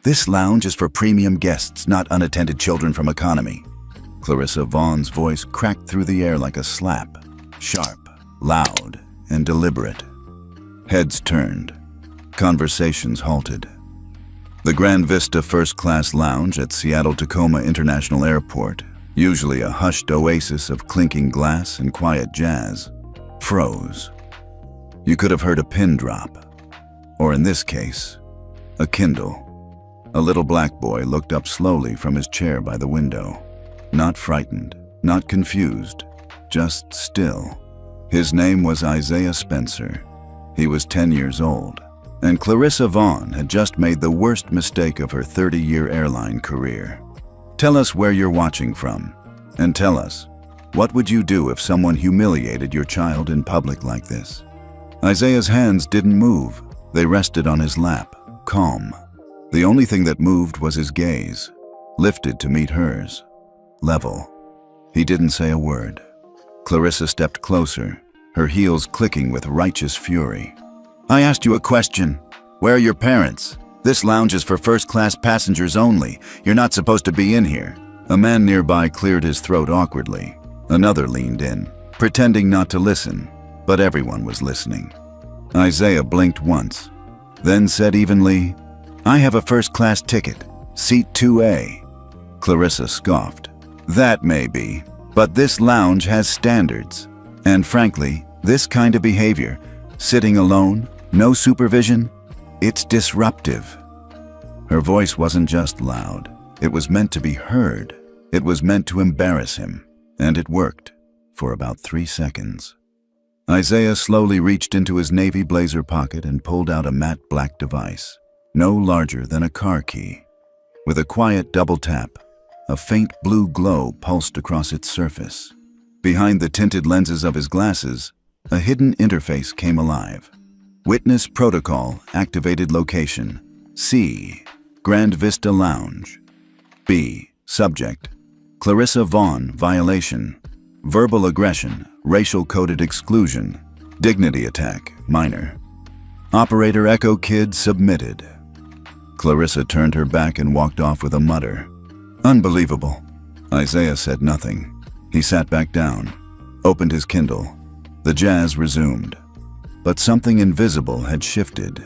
This lounge is for premium guests, not unattended children from economy. Clarissa Vaughn's voice cracked through the air like a slap, sharp, loud, and deliberate. Heads turned. Conversations halted. The Grand Vista First Class Lounge at Seattle-Tacoma International Airport, usually a hushed oasis of clinking glass and quiet jazz, froze. You could have heard a pin drop, or in this case, a Kindle. A little black boy looked up slowly from his chair by the window. Not frightened, not confused, just still. His name was Isaiah Spencer. He was 10 years old, and Clarissa Vaughn had just made the worst mistake of her 30-year airline career. Tell us where you're watching from, and tell us, what would you do if someone humiliated your child in public like this? Isaiah's hands didn't move. They rested on his lap, calm. The only thing that moved was his gaze, lifted to meet hers. Level. He didn't say a word. Clarissa stepped closer, her heels clicking with righteous fury. I asked you a question. Where are your parents? This lounge is for first-class passengers only. You're not supposed to be in here. A man nearby cleared his throat awkwardly. Another leaned in, pretending not to listen, but everyone was listening. Isaiah blinked once, then said evenly, I have a first-class ticket, seat 2A. Clarissa scoffed. That may be, but this lounge has standards. And frankly, this kind of behavior, sitting alone, no supervision, it's disruptive. Her voice wasn't just loud. It was meant to be heard. It was meant to embarrass him. And it worked, for about 3 seconds. Isaiah slowly reached into his navy blazer pocket and pulled out a matte black device, no larger than a car key. With a quiet double tap, a faint blue glow pulsed across its surface. Behind the tinted lenses of his glasses, a hidden interface came alive. Witness protocol activated location. C. Grand Vista Lounge. B. Subject. Clarissa Vaughn violation. Verbal aggression, racial coded exclusion. Dignity attack, minor. Operator Echo Kid submitted. Clarissa turned her back and walked off with a mutter. Unbelievable. Isaiah said nothing. He sat back down, opened his Kindle. The jazz resumed. But something invisible had shifted.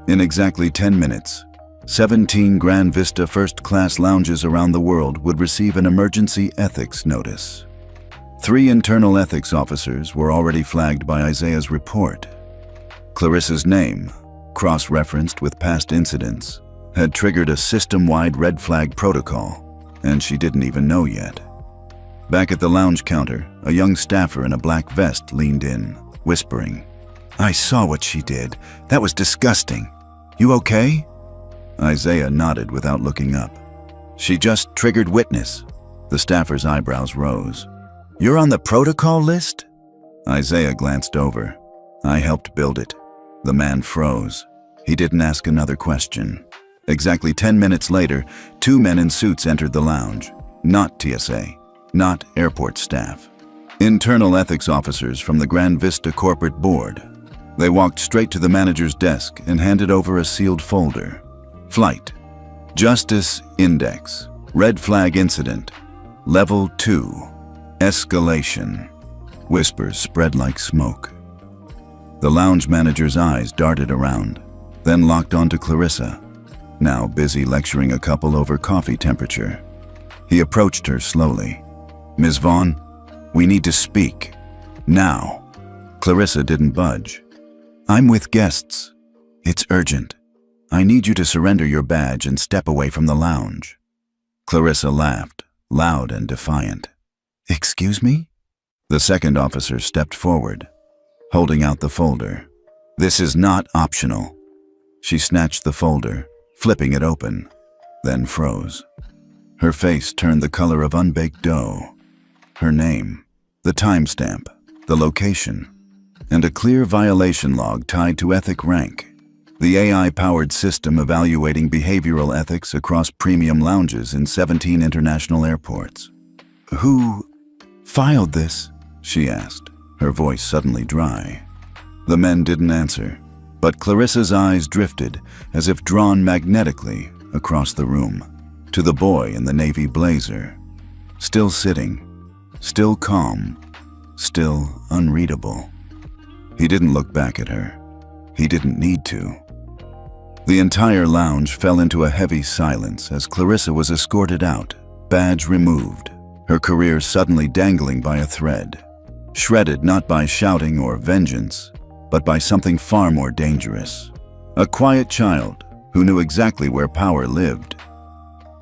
In exactly 10 minutes, 17 Grand Vista first-class lounges around the world would receive an emergency ethics notice. 3 internal ethics officers were already flagged by Isaiah's report. Clarissa's name, cross-referenced with past incidents, had triggered a system-wide red flag protocol, and she didn't even know yet. Back at the lounge counter, a young staffer in a black vest leaned in, whispering, I saw what she did. That was disgusting. You okay? Isaiah nodded without looking up. She just triggered witness. The staffer's eyebrows rose. You're on the protocol list? Isaiah glanced over. I helped build it. The man froze. He didn't ask another question. Exactly 10 minutes later, 2 men in suits entered the lounge. Not TSA, not airport staff. Internal ethics officers from the Grand Vista corporate board. They walked straight to the manager's desk and handed over a sealed folder. Flight. Justice Index. Red flag incident. Level 2. Escalation. Whispers spread like smoke. The lounge manager's eyes darted around, then locked onto Clarissa, now busy lecturing a couple over coffee temperature. He approached her slowly. Ms. Vaughn, we need to speak. Now. Clarissa didn't budge. I'm with guests. It's urgent. I need you to surrender your badge and step away from the lounge. Clarissa laughed, loud and defiant. Excuse me? The second officer stepped forward, holding out the folder. This is not optional. She snatched the folder, flipping it open, then froze. Her face turned the color of unbaked dough. Her name, the timestamp, the location, and a clear violation log tied to ethic rank. The AI-powered system evaluating behavioral ethics across premium lounges in 17 international airports. Who filed this? She asked, her voice suddenly dry. The men didn't answer, but Clarissa's eyes drifted, as if drawn magnetically, across the room, to the boy in the navy blazer. Still sitting, still calm, still unreadable. He didn't look back at her. He didn't need to. The entire lounge fell into a heavy silence as Clarissa was escorted out, badge removed, her career suddenly dangling by a thread, shredded not by shouting or vengeance, but by something far more dangerous. A quiet child who knew exactly where power lived.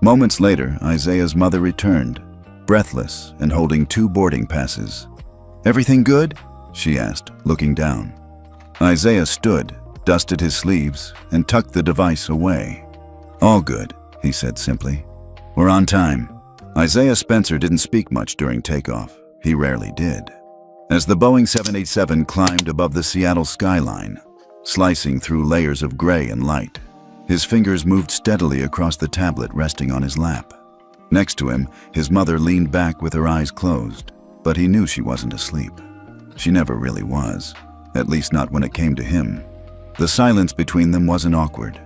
Moments later, Isaiah's mother returned, breathless and holding 2 boarding passes. "Everything good?" she asked, looking down. Isaiah stood, dusted his sleeves, and tucked the device away. "All good," he said simply. "We're on time." Isaiah Spencer didn't speak much during takeoff. He rarely did. As the Boeing 787 climbed above the Seattle skyline, slicing through layers of gray and light, his fingers moved steadily across the tablet resting on his lap. Next to him, his mother leaned back with her eyes closed, but he knew she wasn't asleep. She never really was, at least not when it came to him. The silence between them wasn't awkward.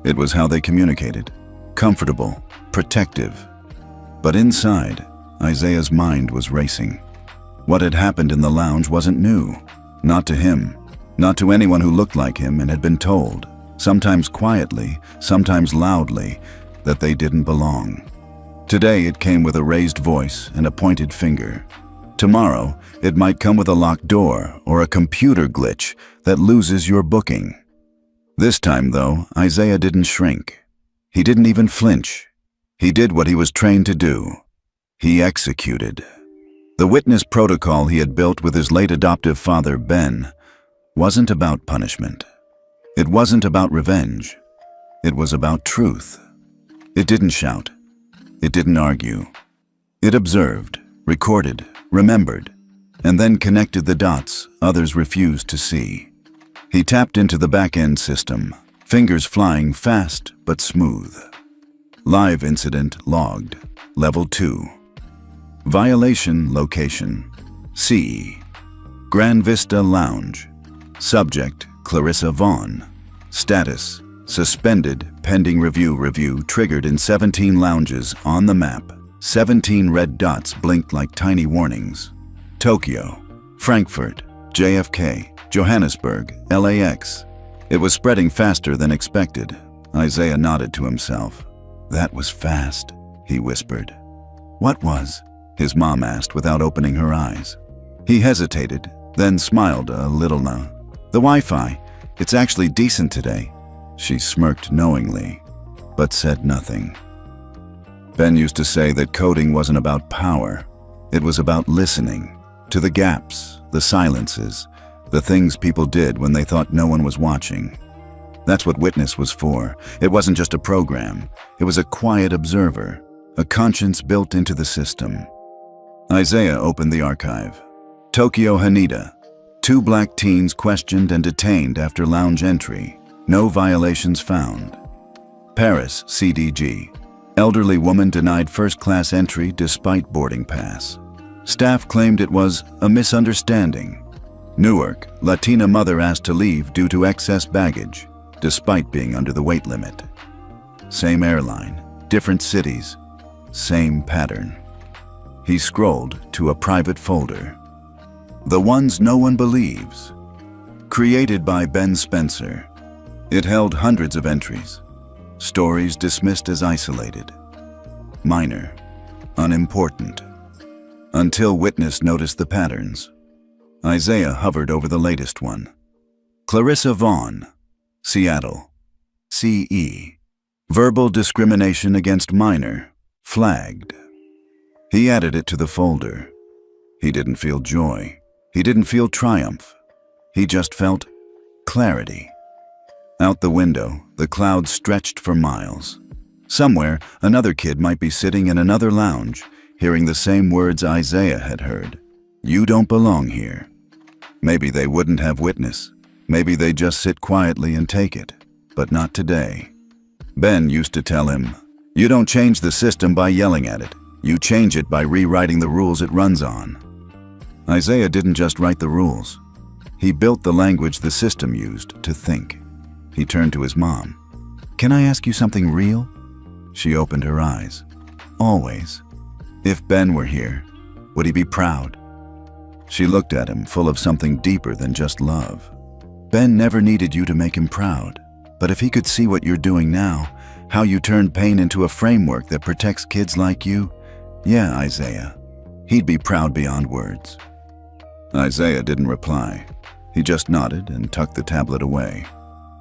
It was how they communicated, comfortable, protective. But inside, Isaiah's mind was racing. What had happened in the lounge wasn't new. Not to him, not to anyone who looked like him and had been told, sometimes quietly, sometimes loudly, that they didn't belong. Today it came with a raised voice and a pointed finger. Tomorrow, it might come with a locked door or a computer glitch that loses your booking. This time, though, Isaiah didn't shrink. He didn't even flinch. He did what he was trained to do. He executed. The witness protocol he had built with his late adoptive father, Ben, wasn't about punishment. It wasn't about revenge. It was about truth. It didn't shout. It didn't argue. It observed, recorded, remembered, and then connected the dots others refused to see. He tapped into the back-end system, fingers flying fast but smooth. Live incident logged, level 2. Violation location, C. Grand Vista Lounge. Subject, Clarissa Vaughn. Status, suspended, pending review. Review triggered in 17 lounges on the map. 17 red dots blinked like tiny warnings. Tokyo, Frankfurt, JFK, Johannesburg, LAX. It was spreading faster than expected. Isaiah nodded to himself. "That was fast," he whispered. "What was?" his mom asked without opening her eyes. He hesitated, then smiled a little. "The Wi-Fi. It's actually decent today." She smirked knowingly, but said nothing. Ben used to say that coding wasn't about power. It was about listening to the gaps, the silences, the things people did when they thought no one was watching. That's what Witness was for. It wasn't just a program. It was a quiet observer, a conscience built into the system. Isaiah opened the archive. Tokyo, Haneda. 2 black teens questioned and detained after lounge entry. No violations found. Paris, CDG. Elderly woman denied first-class entry despite boarding pass. Staff claimed it was a misunderstanding. Newark, Latina mother asked to leave due to excess baggage, despite being under the weight limit. Same airline, different cities, same pattern. He scrolled to a private folder. The Ones No One Believes. Created by Ben Spencer. It held hundreds of entries. Stories dismissed as isolated. Minor. Unimportant. Until Witness noticed the patterns. Isaiah hovered over the latest one. Clarissa Vaughn. Seattle. CE. Verbal discrimination against minor. Flagged. He added it to the folder. He didn't feel joy. He didn't feel triumph. He just felt clarity. Out the window, the clouds stretched for miles. Somewhere, another kid might be sitting in another lounge, hearing the same words Isaiah had heard. "You don't belong here." Maybe they wouldn't have Witness. Maybe they'd just sit quietly and take it. But not today. Ben used to tell him, "You don't change the system by yelling at it. You change it by rewriting the rules it runs on." Isaiah didn't just write the rules. He built the language the system used to think. He turned to his mom. "Can I ask you something real?" She opened her eyes. Always. If Ben were here, would he be proud? She looked at him, full of something deeper than just love. Ben never needed you to make him proud. But if he could see what you're doing now, how you turned pain into a framework that protects kids like you, yeah, Isaiah, he'd be proud beyond words. Isaiah didn't reply. He just nodded and tucked the tablet away.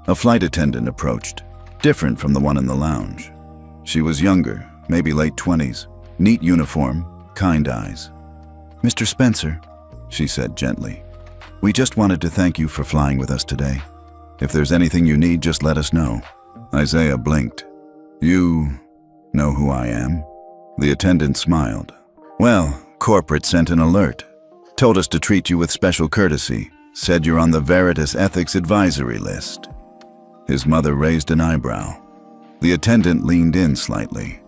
A flight attendant approached, different from the one in the lounge. She was younger, maybe late 20s, neat uniform, kind eyes. "Mr. Spencer," she said gently, "we just wanted to thank you for flying with us today. If there's anything you need, just let us know." Isaiah blinked. "You know who I am?" The attendant smiled. "Well, corporate sent an alert. Told us to treat you with special courtesy. Said you're on the Veritas Ethics Advisory list." His mother raised an eyebrow. The attendant leaned in slightly.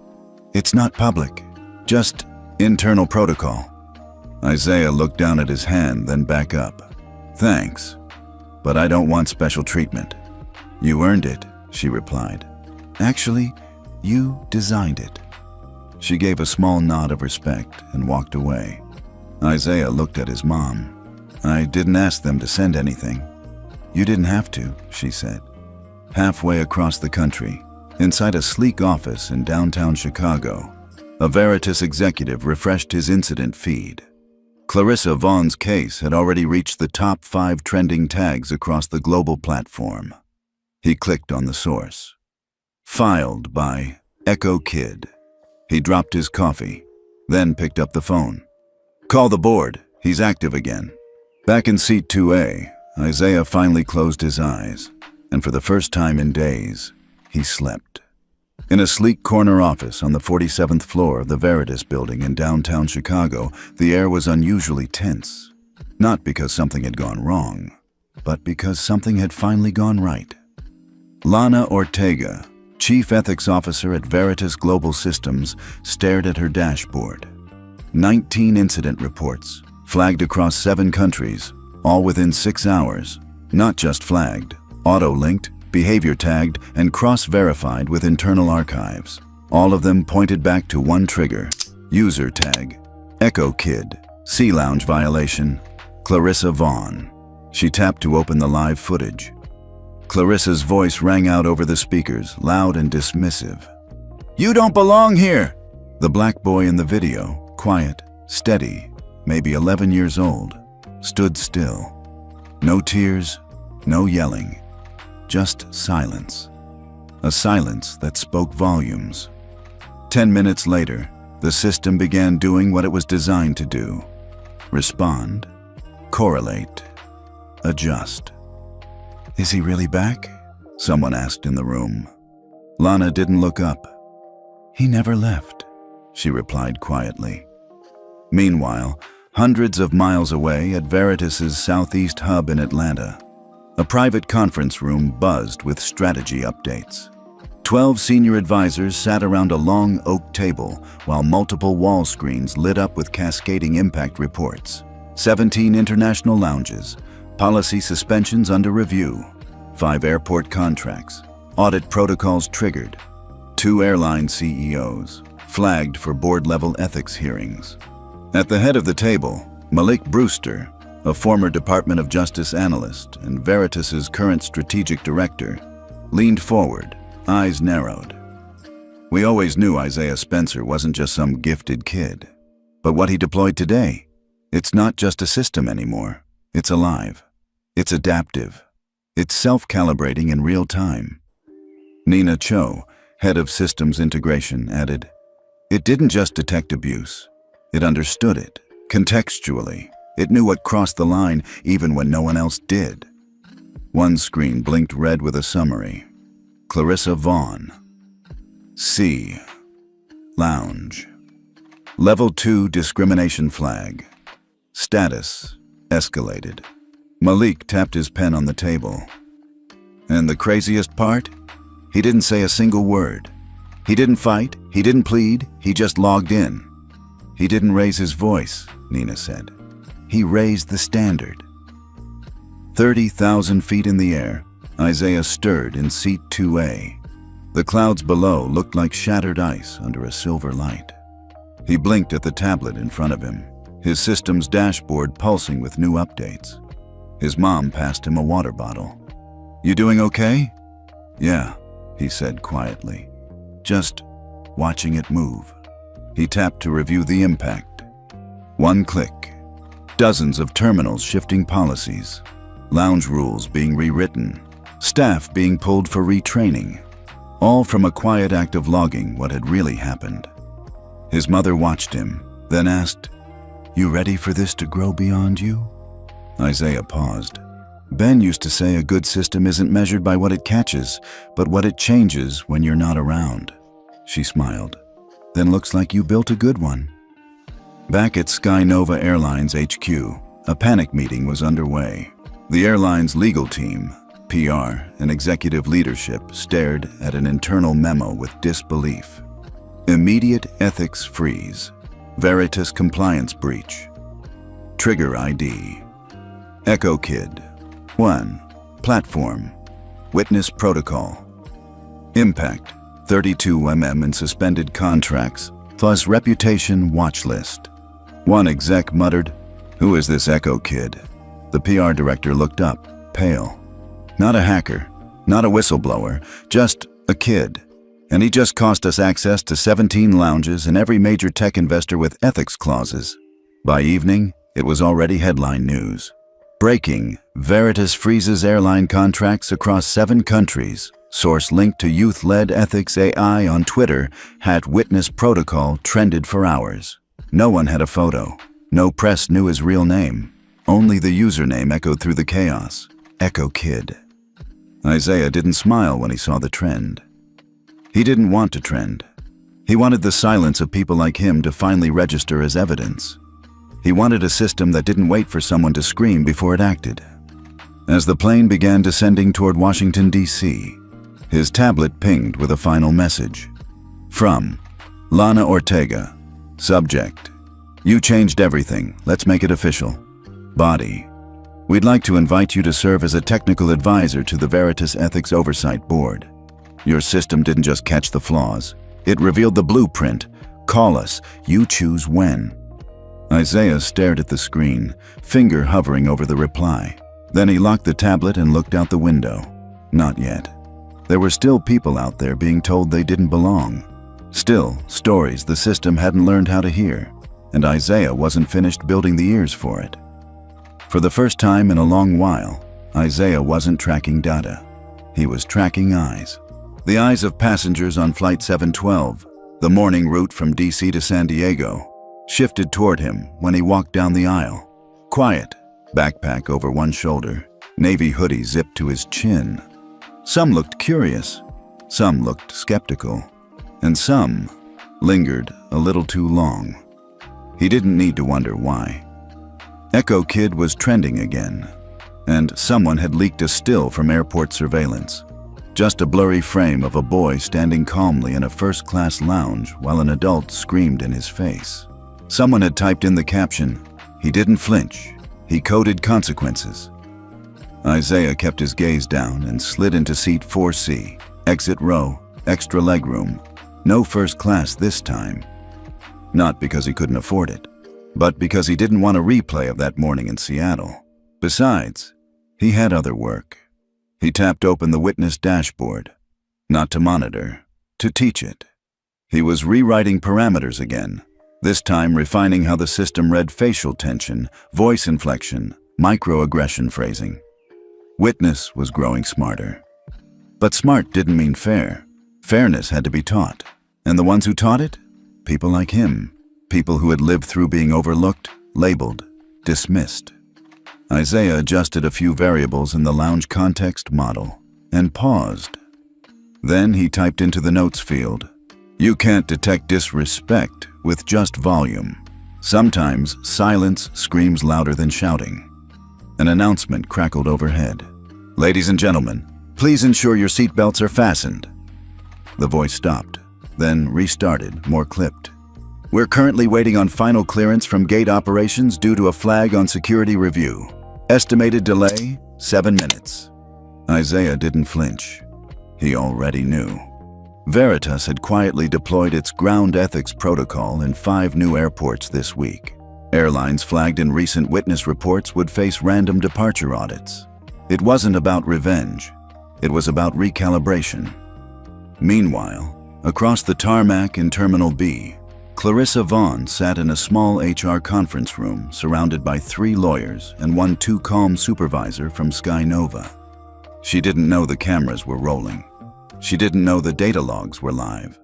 "It's not public, just internal protocol." Isaiah looked down at his hand, then back up. "Thanks, but I don't want special treatment." "You earned it," she replied. "Actually, you designed it." She gave a small nod of respect and walked away. Isaiah looked at his mom. "I didn't ask them to send anything." "You didn't have to," she said. Halfway across the country, inside a sleek office in downtown Chicago, a Veritas executive refreshed his incident feed. Clarissa Vaughn's case had already reached the top 5 trending tags across the global platform. He clicked on the source. Filed by Echo Kid. He dropped his coffee, then picked up the phone. "Call the board. He's active again." Back in seat 2A, Isaiah finally closed his eyes, and for the first time in days, he slept. In a sleek corner office on the 47th floor of the Veritas building in downtown Chicago, the air was unusually tense. Not because something had gone wrong, but because something had finally gone right. Lana Ortega, Chief Ethics Officer at Veritas Global Systems, stared at her dashboard. 19 incident reports, flagged across 7 countries, all within 6 hours. Not just flagged, auto-linked, behavior tagged, and cross-verified with internal archives. All of them pointed back to one trigger: user tag, Echo Kid, Sea Lounge violation, Clarissa Vaughn. She tapped to open the live footage. Clarissa's voice rang out over the speakers, loud and dismissive. "You don't belong here!" The black boy in the video, quiet, steady, maybe 11 years old, stood still. No tears, no yelling, just silence. A silence that spoke volumes. 10 minutes later, the system began doing what it was designed to do: respond, correlate, adjust. "Is he really back?" someone asked in the room. Lana didn't look up. "He never left," she replied quietly. Meanwhile, hundreds of miles away at Veritas's southeast hub in Atlanta, a private conference room buzzed with strategy updates. 12 senior advisors sat around a long oak table while multiple wall screens lit up with cascading impact reports. 17 international lounges, policy suspensions under review, 5 airport contracts, audit protocols triggered, 2 airline CEOs, flagged for board-level ethics hearings. At the head of the table, Malik Brewster, a former Department of Justice analyst and Veritas's current strategic director, leaned forward, eyes narrowed. "We always knew Isaiah Spencer wasn't just some gifted kid. But what he deployed today, it's not just a system anymore. It's alive. It's adaptive. It's self-calibrating in real time." Nina Cho, head of systems integration, added, "It didn't just detect abuse. It understood it, contextually. It knew what crossed the line even when no one else did." One screen blinked red with a summary. Clarissa Vaughn. Sea Lounge. Level 2 discrimination flag. Status escalated. Malik tapped his pen on the table. And the craziest part? He didn't say a single word. He didn't fight, he didn't plead, he just logged in. He didn't raise his voice, Nina said. He raised the standard. 30,000 feet in the air, Isaiah stirred in seat 2A. The clouds below looked like shattered ice under a silver light. He blinked at the tablet in front of him, his system's dashboard pulsing with new updates. His mom passed him a water bottle. "You doing okay?" "Yeah," he said quietly. "Just watching it move." He tapped to review the impact. One click. Dozens of terminals shifting policies. Lounge rules being rewritten. Staff being pulled for retraining. All from a quiet act of logging what had really happened. His mother watched him, then asked, "You ready for this to grow beyond you?" Isaiah paused. "Ben used to say a good system isn't measured by what it catches, but what it changes when you're not around." She smiled. "Then looks like you built a good one." Back at SkyNova Airlines HQ, a panic meeting was underway. The airline's legal team, PR, and executive leadership stared at an internal memo with disbelief. Immediate ethics freeze. Veritas compliance breach. Trigger ID. Echo Kid. 1. Platform. Witness protocol. Impact. 32 mm in suspended contracts, plus reputation watch list. One exec muttered, "Who is this Echo Kid?" The PR director looked up, pale. "Not a hacker, not a whistleblower, just a kid. And he just cost us access to 17 lounges and every major tech investor with ethics clauses." By evening, it was already headline news. Breaking, Veritas freezes airline contracts across 7 countries. Source linked to youth-led ethics AI on Twitter, #Witness protocol trended for hours. No one had a photo. No press knew his real name. Only the username echoed through the chaos. Echo Kid. Isaiah didn't smile when he saw the trend. He didn't want to trend. He wanted the silence of people like him to finally register as evidence. He wanted a system that didn't wait for someone to scream before it acted. As the plane began descending toward Washington, D.C., his tablet pinged with a final message. From Lana Ortega. Subject: "You changed everything. Let's make it official." Body: "We'd like to invite you to serve as a technical advisor to the Veritas Ethics Oversight Board. Your system didn't just catch the flaws. It revealed the blueprint. Call us. You choose when." Isaiah stared at the screen, finger hovering over the reply. Then he locked the tablet and looked out the window. Not yet. There were still people out there being told they didn't belong. Still, stories the system hadn't learned how to hear, and Isaiah wasn't finished building the ears for it. For the first time in a long while, Isaiah wasn't tracking data. He was tracking eyes. The eyes of passengers on Flight 712, the morning route from DC to San Diego, shifted toward him when he walked down the aisle. Quiet, backpack over one shoulder, navy hoodie zipped to his chin. Some looked curious, some looked skeptical, and some lingered a little too long. He didn't need to wonder why. Echo Kid was trending again, and someone had leaked a still from airport surveillance. Just a blurry frame of a boy standing calmly in a first-class lounge while an adult screamed in his face. Someone had typed in the caption, "He didn't flinch. He coded consequences." Isaiah kept his gaze down and slid into seat 4C, exit row, extra legroom. No first class this time. Not because he couldn't afford it, but because he didn't want a replay of that morning in Seattle. Besides, he had other work. He tapped open the witness dashboard. Not to monitor, to teach it. He was rewriting parameters again, this time refining how the system read facial tension, voice inflection, microaggression phrasing. Witness was growing smarter. But smart didn't mean fair. Fairness had to be taught. And the ones who taught it? People like him. People who had lived through being overlooked, labeled, dismissed. Isaiah adjusted a few variables in the lounge context model and paused. Then he typed into the notes field, "You can't detect disrespect with just volume. Sometimes silence screams louder than shouting." An announcement crackled overhead. "Ladies and gentlemen, please ensure your seatbelts are fastened." The voice stopped, then restarted, more clipped. "We're currently waiting on final clearance from gate operations due to a flag on security review. Estimated delay, 7 minutes. Isaiah didn't flinch. He already knew. Veritas had quietly deployed its ground ethics protocol in 5 new airports this week. Airlines flagged in recent witness reports would face random departure audits. It wasn't about revenge. It was about recalibration. Meanwhile, across the tarmac in Terminal B, Clarissa Vaughn sat in a small HR conference room surrounded by 3 lawyers and one too-calm supervisor from Sky Nova. She didn't know the cameras were rolling. She didn't know the data logs were live.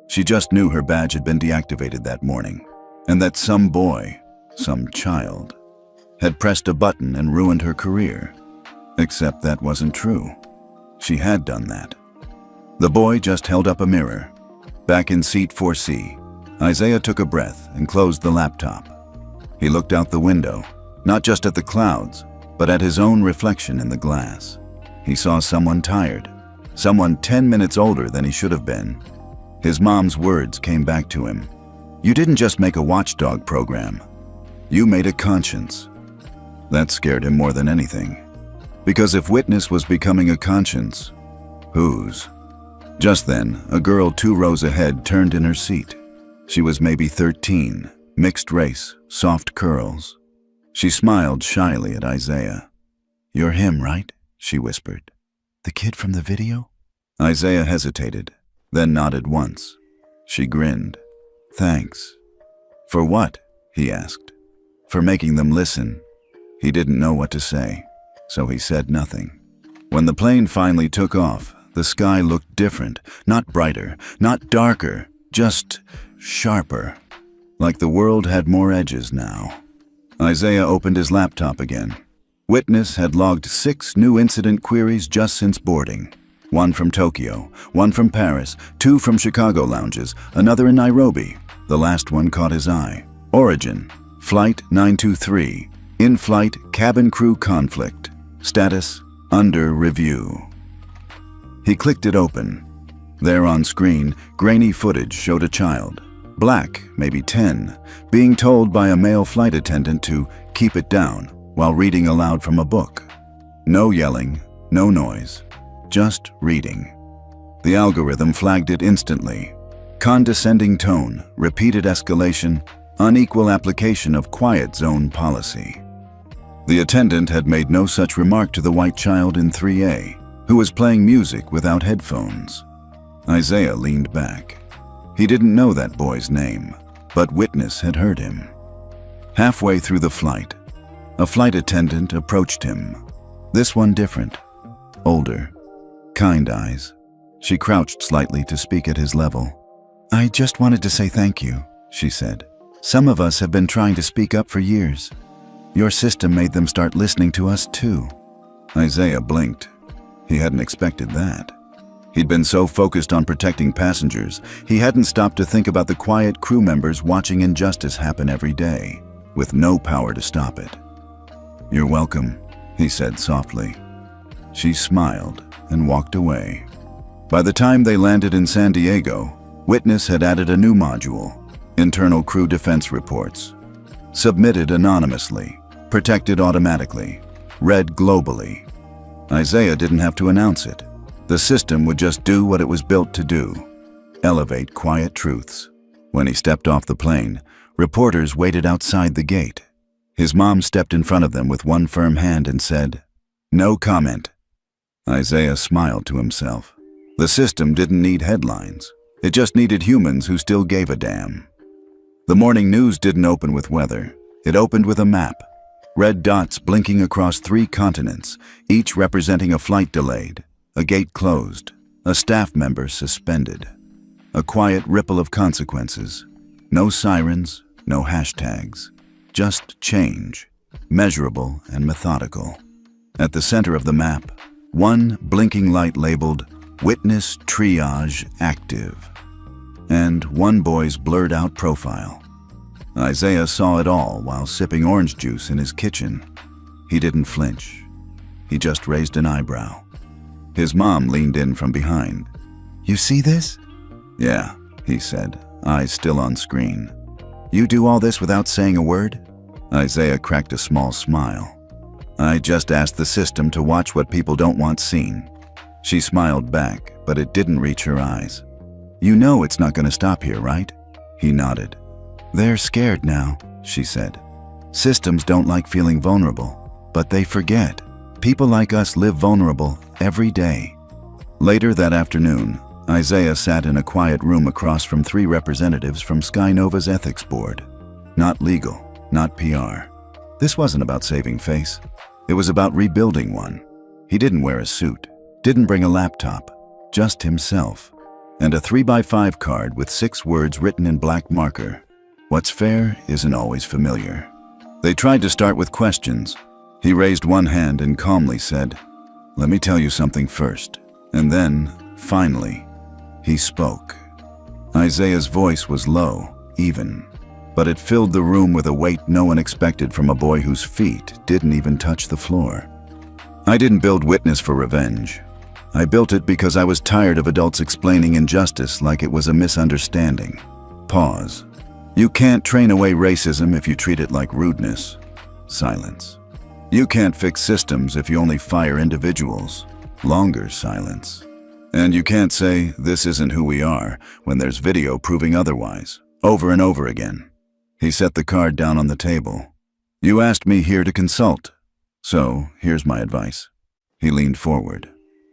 She just knew her badge had been deactivated that morning, and that some boy, some child, had pressed a button and ruined her career. Except that wasn't true. She had done that. The boy just held up a mirror. Back in seat 4C, Isaiah took a breath and closed the laptop. He looked out the window, not just at the clouds, but at his own reflection in the glass. He saw someone tired, someone 10 minutes older than he should have been. His mom's words came back to him. "You didn't just make a watchdog program. You made a conscience." That scared him more than anything. Because if Witness was becoming a conscience, whose? Just then, a girl 2 rows ahead turned in her seat. She was maybe 13, mixed race, soft curls. She smiled shyly at Isaiah. "You're him, right?" she whispered. "The kid from the video?" Isaiah hesitated, then nodded once. She grinned. "Thanks." "For what?" he asked. "For making them listen." He didn't know what to say, so he said nothing. When the plane finally took off, the sky looked different, not brighter, not darker, just sharper. Like the world had more edges now. Isaiah opened his laptop again. Witness had logged 6 new incident queries just since boarding. 1 from Tokyo, 1 from Paris, 2 from Chicago lounges, another in Nairobi. The last one caught his eye. Origin, Flight 923, in-flight cabin crew conflict. Status, under review. He clicked it open. There on screen, grainy footage showed a child, black, maybe 10, being told by a male flight attendant to keep it down while reading aloud from a book. No yelling, no noise, just reading. The algorithm flagged it instantly. Condescending tone, repeated escalation, unequal application of quiet zone policy. The attendant had made no such remark to the white child in 3A, who was playing music without headphones. Isaiah leaned back. He didn't know that boy's name, but Witness had heard him. Halfway through the flight, a flight attendant approached him. This one different, older, kind eyes. She crouched slightly to speak at his level. "I just wanted to say thank you," she said. "Some of us have been trying to speak up for years. Your system made them start listening to us too." Isaiah blinked. He hadn't expected that. He'd been so focused on protecting passengers, he hadn't stopped to think about the quiet crew members watching injustice happen every day, with no power to stop it. "You're welcome," he said softly. She smiled and walked away. By the time they landed in San Diego, Witness had added a new module, Internal Crew Defense Reports. Submitted anonymously, protected automatically, read globally. Isaiah didn't have to announce it. The system would just do what it was built to do, elevate quiet truths. When he stepped off the plane, reporters waited outside the gate. His mom stepped in front of them with one firm hand and said, "No comment." Isaiah smiled to himself. The system didn't need headlines. It just needed humans who still gave a damn. The morning news didn't open with weather. It opened with a map. Red dots blinking across 3 continents, each representing a flight delayed, a gate closed, a staff member suspended. A quiet ripple of consequences. No sirens, no hashtags. Just change, measurable and methodical. At the center of the map, one blinking light labeled Witness Triage Active, and one boy's blurred-out profile. Isaiah saw it all while sipping orange juice in his kitchen. He didn't flinch. He just raised an eyebrow. His mom leaned in from behind. "You see this?" "Yeah," he said, eyes still on screen. "You do all this without saying a word?" Isaiah cracked a small smile. "I just asked the system to watch what people don't want seen." She smiled back, but it didn't reach her eyes. You know it's not going to stop here, right? He nodded. They're scared now, she said. Systems don't like feeling vulnerable, but they forget. People like us live vulnerable every day. Later that afternoon, Isaiah sat in a quiet room across from 3 representatives from Skynova's ethics board. Not legal, not PR. This wasn't about saving face. It was about rebuilding one. He didn't wear a suit, didn't bring a laptop, just himself, and a 3x5 card with 6 words written in black marker. What's fair isn't always familiar. They tried to start with questions. He raised one hand and calmly said, "Let me tell you something first." And then, finally, he spoke. Isaiah's voice was low, even, but it filled the room with a weight no one expected from a boy whose feet didn't even touch the floor. I didn't build Witness for revenge. I built it because I was tired of adults explaining injustice like it was a misunderstanding. Pause. You can't train away racism if you treat it like rudeness. Silence. You can't fix systems if you only fire individuals. Longer silence. And you can't say, "This isn't who we are," when there's video proving otherwise, over and over again. He set the card down on the table. "You asked me here to consult, so here's my advice." He leaned forward.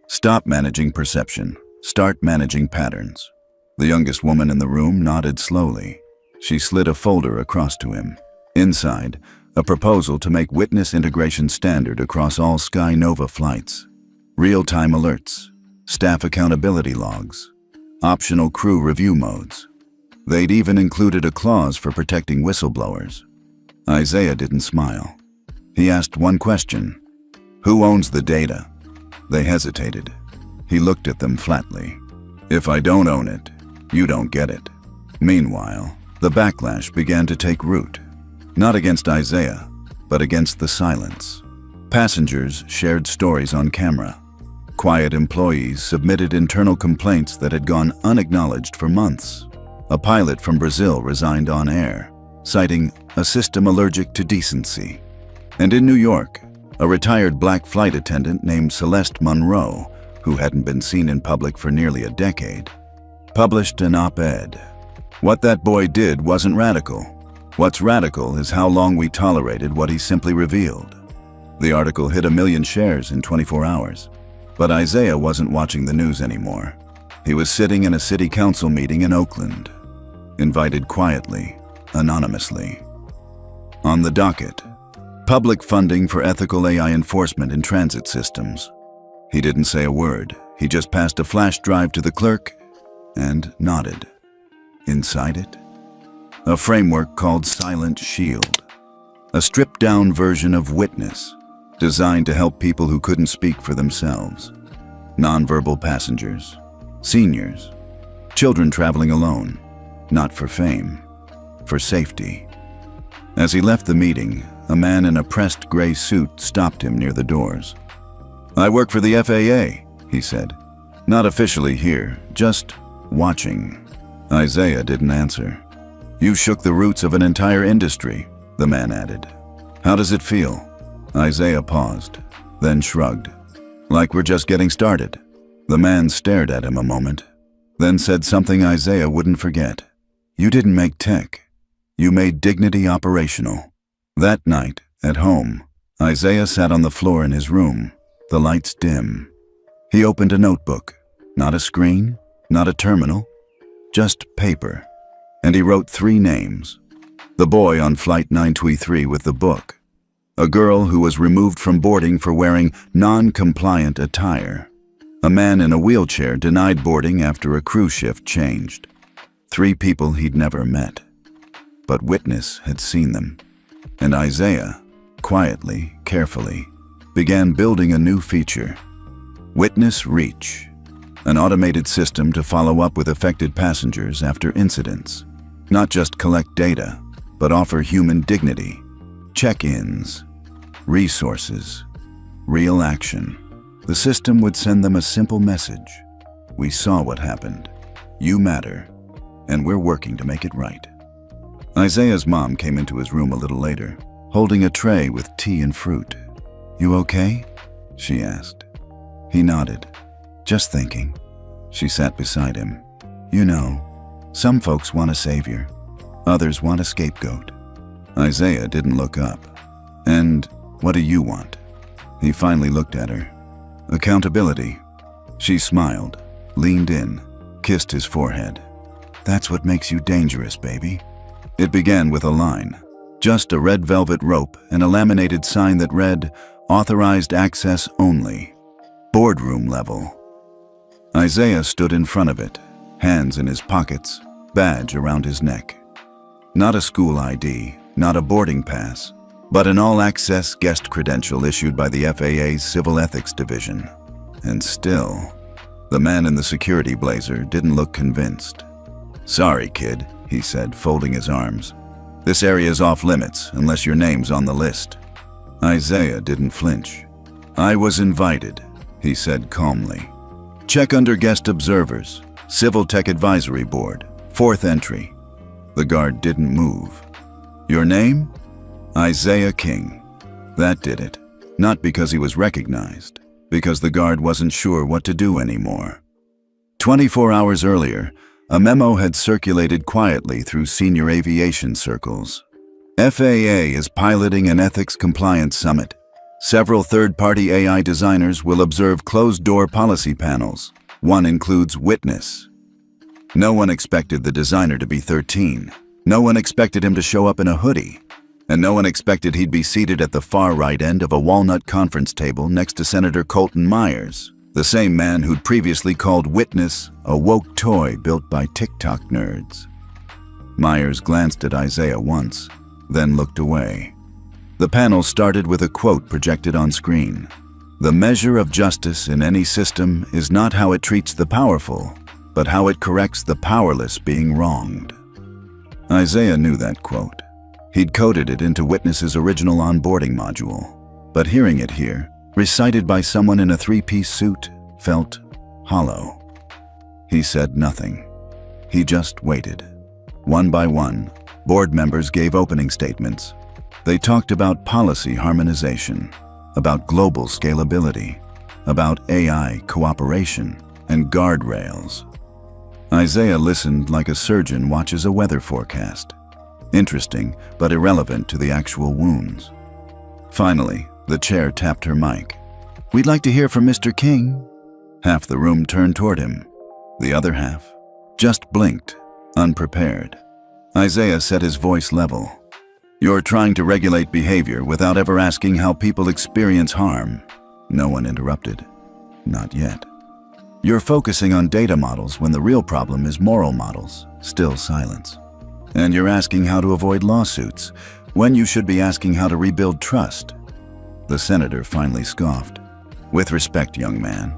"Stop managing perception. Start managing patterns." The youngest woman in the room nodded slowly. She slid a folder across to him. Inside, a proposal to make Witness integration standard across all Skynova flights. Real-time alerts, staff accountability logs, optional crew review modes. They'd even included a clause for protecting whistleblowers. Isaiah didn't smile. He asked one question. "Who owns the data?" They hesitated. He looked at them flatly. "If I don't own it, you don't get it." Meanwhile, the backlash began to take root. Not against Isaiah, but against the silence. Passengers shared stories on camera. Quiet employees submitted internal complaints that had gone unacknowledged for months. A pilot from Brazil resigned on air, citing a system allergic to decency. And in New York, a retired black flight attendant named Celeste Monroe, who hadn't been seen in public for nearly a decade, published an op-ed. What that boy did wasn't radical. What's radical is how long we tolerated what he simply revealed. The article hit 1 million shares in 24 hours. But Isaiah wasn't watching the news anymore. He was sitting in a city council meeting in Oakland, invited quietly, anonymously. On the docket, public funding for ethical AI enforcement in transit systems. He didn't say a word. He just passed a flash drive to the clerk and nodded. Inside it, a framework called Silent Shield, a stripped-down version of Witness, designed to help people who couldn't speak for themselves. Nonverbal passengers, seniors, children traveling alone, not for fame, for safety. As he left the meeting, a man in a pressed gray suit stopped him near the doors. "I work for the FAA," he said. "Not officially here, just watching." Isaiah didn't answer. "You shook the roots of an entire industry," the man added. "How does it feel?" Isaiah paused, then shrugged. "Like we're just getting started." The man stared at him a moment, then said something Isaiah wouldn't forget. "You didn't make tech. You made dignity operational." That night, at home, Isaiah sat on the floor in his room, the lights dim. He opened a notebook, not a screen, not a terminal, just paper. And he wrote 3 names. The boy on Flight 923 with the book. A girl who was removed from boarding for wearing non-compliant attire. A man in a wheelchair denied boarding after a crew shift changed. 3 people he'd never met. But Witness had seen them. And Isaiah, quietly, carefully, began building a new feature. Witness Reach, an automated system to follow up with affected passengers after incidents. Not just collect data, but offer human dignity, check-ins, resources, real action. The system would send them a simple message. "We saw what happened. You matter, and we're working to make it right." Isaiah's mom came into his room a little later, holding a tray with tea and fruit. "You okay?" she asked. He nodded. "Just thinking." She sat beside him. You know, some folks want a savior, others want a scapegoat. Isaiah didn't look up. And what do you want? He finally looked at her. Accountability. She smiled, leaned in, kissed his forehead. That's what makes you dangerous, baby. It began with a line. Just a red velvet rope and a laminated sign that read, "Authorized access only. Boardroom level." Isaiah stood in front of it, hands in his pockets, badge around his neck. Not a school ID, not a boarding pass, but an all-access guest credential issued by the FAA's Civil Ethics Division. And still, the man in the security blazer didn't look convinced. "Sorry, kid," he said, folding his arms. "This area is off limits unless your name's on the list." Isaiah didn't flinch. "I was invited," he said calmly. "Check under guest observers, Civil Tech Advisory Board, 4th entry." The guard didn't move. "Your name?" "Isaiah King." That did it. Not because he was recognized, because the guard wasn't sure what to do anymore. 24 hours earlier, a memo had circulated quietly through senior aviation circles. FAA is piloting an ethics compliance summit. Several third-party AI designers will observe closed-door policy panels. One includes Witness. No one expected the designer to be 13. No one expected him to show up in a hoodie. And no one expected he'd be seated at the far right end of a walnut conference table next to Senator Colton Myers, the same man who'd previously called Witness a woke toy built by TikTok nerds. Myers glanced at Isaiah once, then looked away. The panel started with a quote projected on screen. "The measure of justice in any system is not how it treats the powerful, but how it corrects the powerless being wronged." Isaiah knew that quote. He'd coded it into Witness's original onboarding module, but hearing it here, recited by someone in a three-piece suit, felt hollow. He said nothing. He just waited. One by one, board members gave opening statements. They talked about policy harmonization, about global scalability, about AI cooperation, and guardrails. Isaiah listened like a surgeon watches a weather forecast. Interesting, but irrelevant to the actual wounds. Finally, the chair tapped her mic. "We'd like to hear from Mr. King." Half the room turned toward him. The other half just blinked, unprepared. Isaiah set his voice level. "You're trying to regulate behavior without ever asking how people experience harm." No one interrupted. Not yet. "You're focusing on data models when the real problem is moral models." Still silence. "And you're asking how to avoid lawsuits, when you should be asking how to rebuild trust." The senator finally scoffed. "With respect, young man,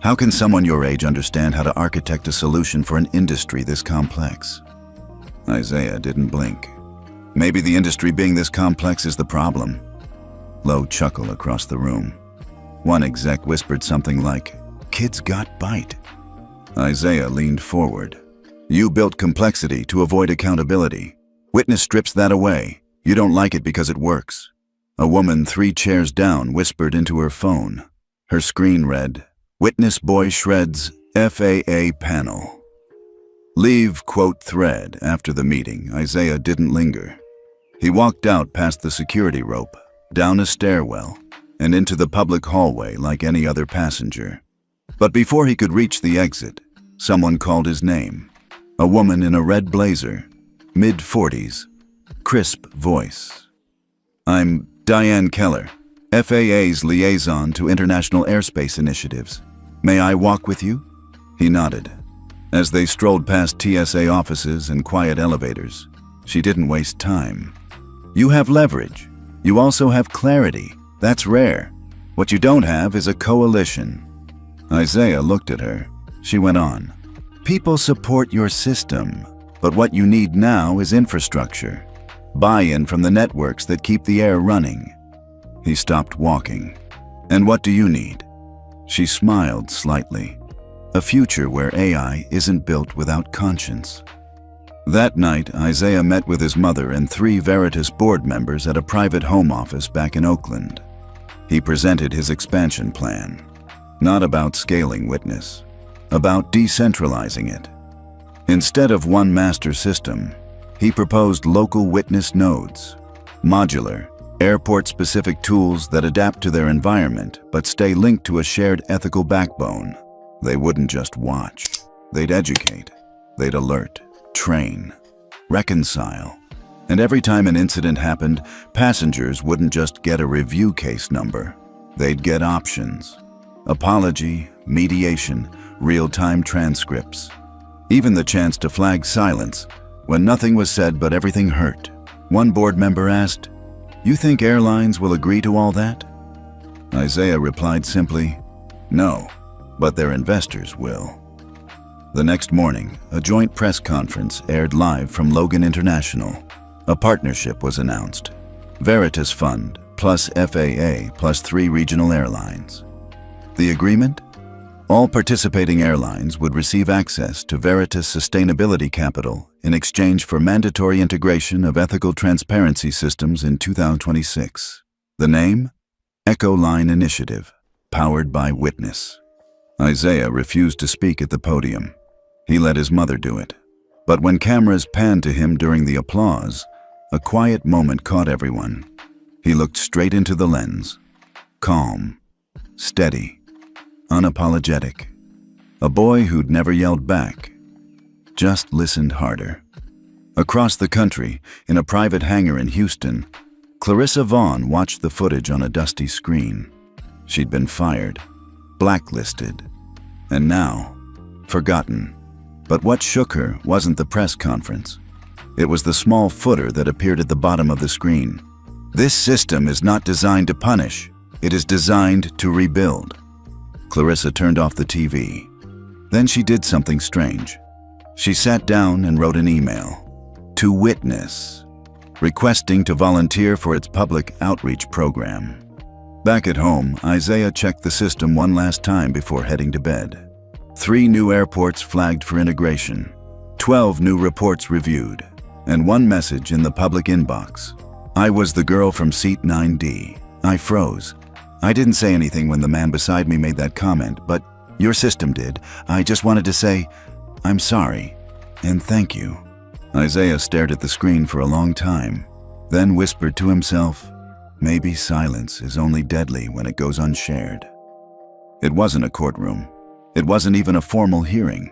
how can someone your age understand how to architect a solution for an industry this complex?" Isaiah didn't blink. "Maybe the industry being this complex is the problem." Low chuckle across the room. One exec whispered something like, "Kids got bite." Isaiah leaned forward. "You built complexity to avoid accountability. Witness strips that away. You don't like it because it works." A woman 3 chairs down whispered into her phone. Her screen read, "Witness boy shreds FAA panel." Leave quote thread after the meeting. Isaiah didn't linger. He walked out past the security rope, down a stairwell, and into the public hallway like any other passenger. But before he could reach the exit, someone called his name. A woman in a red blazer, mid-40s, crisp voice. "I'm Diane Keller, FAA's liaison to international airspace initiatives. May I walk with you?" He nodded. As they strolled past TSA offices and quiet elevators, she didn't waste time. "You have leverage. You also have clarity. That's rare. What you don't have is a coalition." Isaiah looked at her. She went on. "People support your system, but what you need now is infrastructure. Buy-in from the networks that keep the air running." He stopped walking. "And what do you need?" She smiled slightly. "A future where AI isn't built without conscience." That night, Isaiah met with his mother and 3 Veritas board members at a private home office back in Oakland. He presented his expansion plan. Not about scaling Witness, about decentralizing it. Instead of one master system, he proposed local witness nodes, modular, airport-specific tools that adapt to their environment but stay linked to a shared ethical backbone. They wouldn't just watch. They'd educate. They'd alert, train, reconcile. And every time an incident happened, passengers wouldn't just get a review case number. They'd get options. Apology, mediation, real-time transcripts. Even the chance to flag silence when nothing was said but everything hurt. One board member asked, "You think airlines will agree to all that?" Isaiah replied simply, "No, but their investors will." The next morning, a joint press conference aired live from Logan International. A partnership was announced. Veritas Fund plus FAA plus 3 regional airlines. The agreement? All participating airlines would receive access to Veritas Sustainability Capital in exchange for mandatory integration of ethical transparency systems in 2026. The name? Echo Line Initiative, powered by Witness. Isaiah refused to speak at the podium. He let his mother do it. But when cameras panned to him during the applause, a quiet moment caught everyone. He looked straight into the lens. Calm, steady, unapologetic. A boy who'd never yelled back, just listened harder. Across the country, in a private hangar in Houston, Clarissa Vaughn watched the footage on a dusty screen. She'd been fired, blacklisted, and now forgotten. But what shook her wasn't the press conference. It was the small footer that appeared at the bottom of the screen. "This system is not designed to punish. It is designed to rebuild." Clarissa turned off the TV. Then she did something strange. She sat down and wrote an email to Witness, requesting to volunteer for its public outreach program. Back at home, Isaiah checked the system one last time before heading to bed. 3 new airports flagged for integration, 12 new reports reviewed, and 1 message in the public inbox. "I was the girl from seat 9D. I froze. I didn't say anything when the man beside me made that comment, but your system did. I just wanted to say, I'm sorry, and thank you." Isaiah stared at the screen for a long time, then whispered to himself, maybe silence is only deadly when it goes unshared. It wasn't a courtroom. It wasn't even a formal hearing.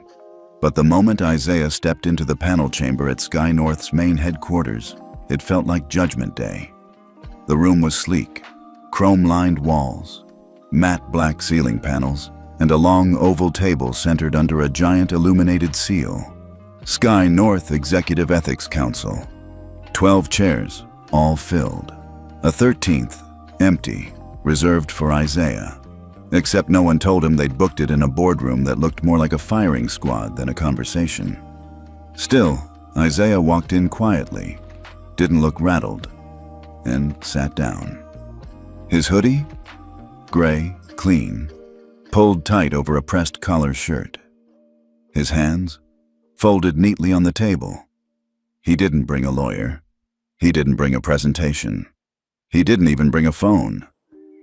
But the moment Isaiah stepped into the panel chamber at Sky North's main headquarters, it felt like Judgment Day. The room was sleek, chrome-lined walls, matte black ceiling panels, and a long oval table centered under a giant illuminated seal. Sky North Executive Ethics Council. 12 chairs, all filled. A 13th, empty, reserved for Isaiah. Except no one told him they'd booked it in a boardroom that looked more like a firing squad than a conversation. Still, Isaiah walked in quietly, didn't look rattled, and sat down. His hoodie? Gray, clean, pulled tight over a pressed collar shirt. His hands? Folded neatly on the table. He didn't bring a lawyer. He didn't bring a presentation. He didn't even bring a phone.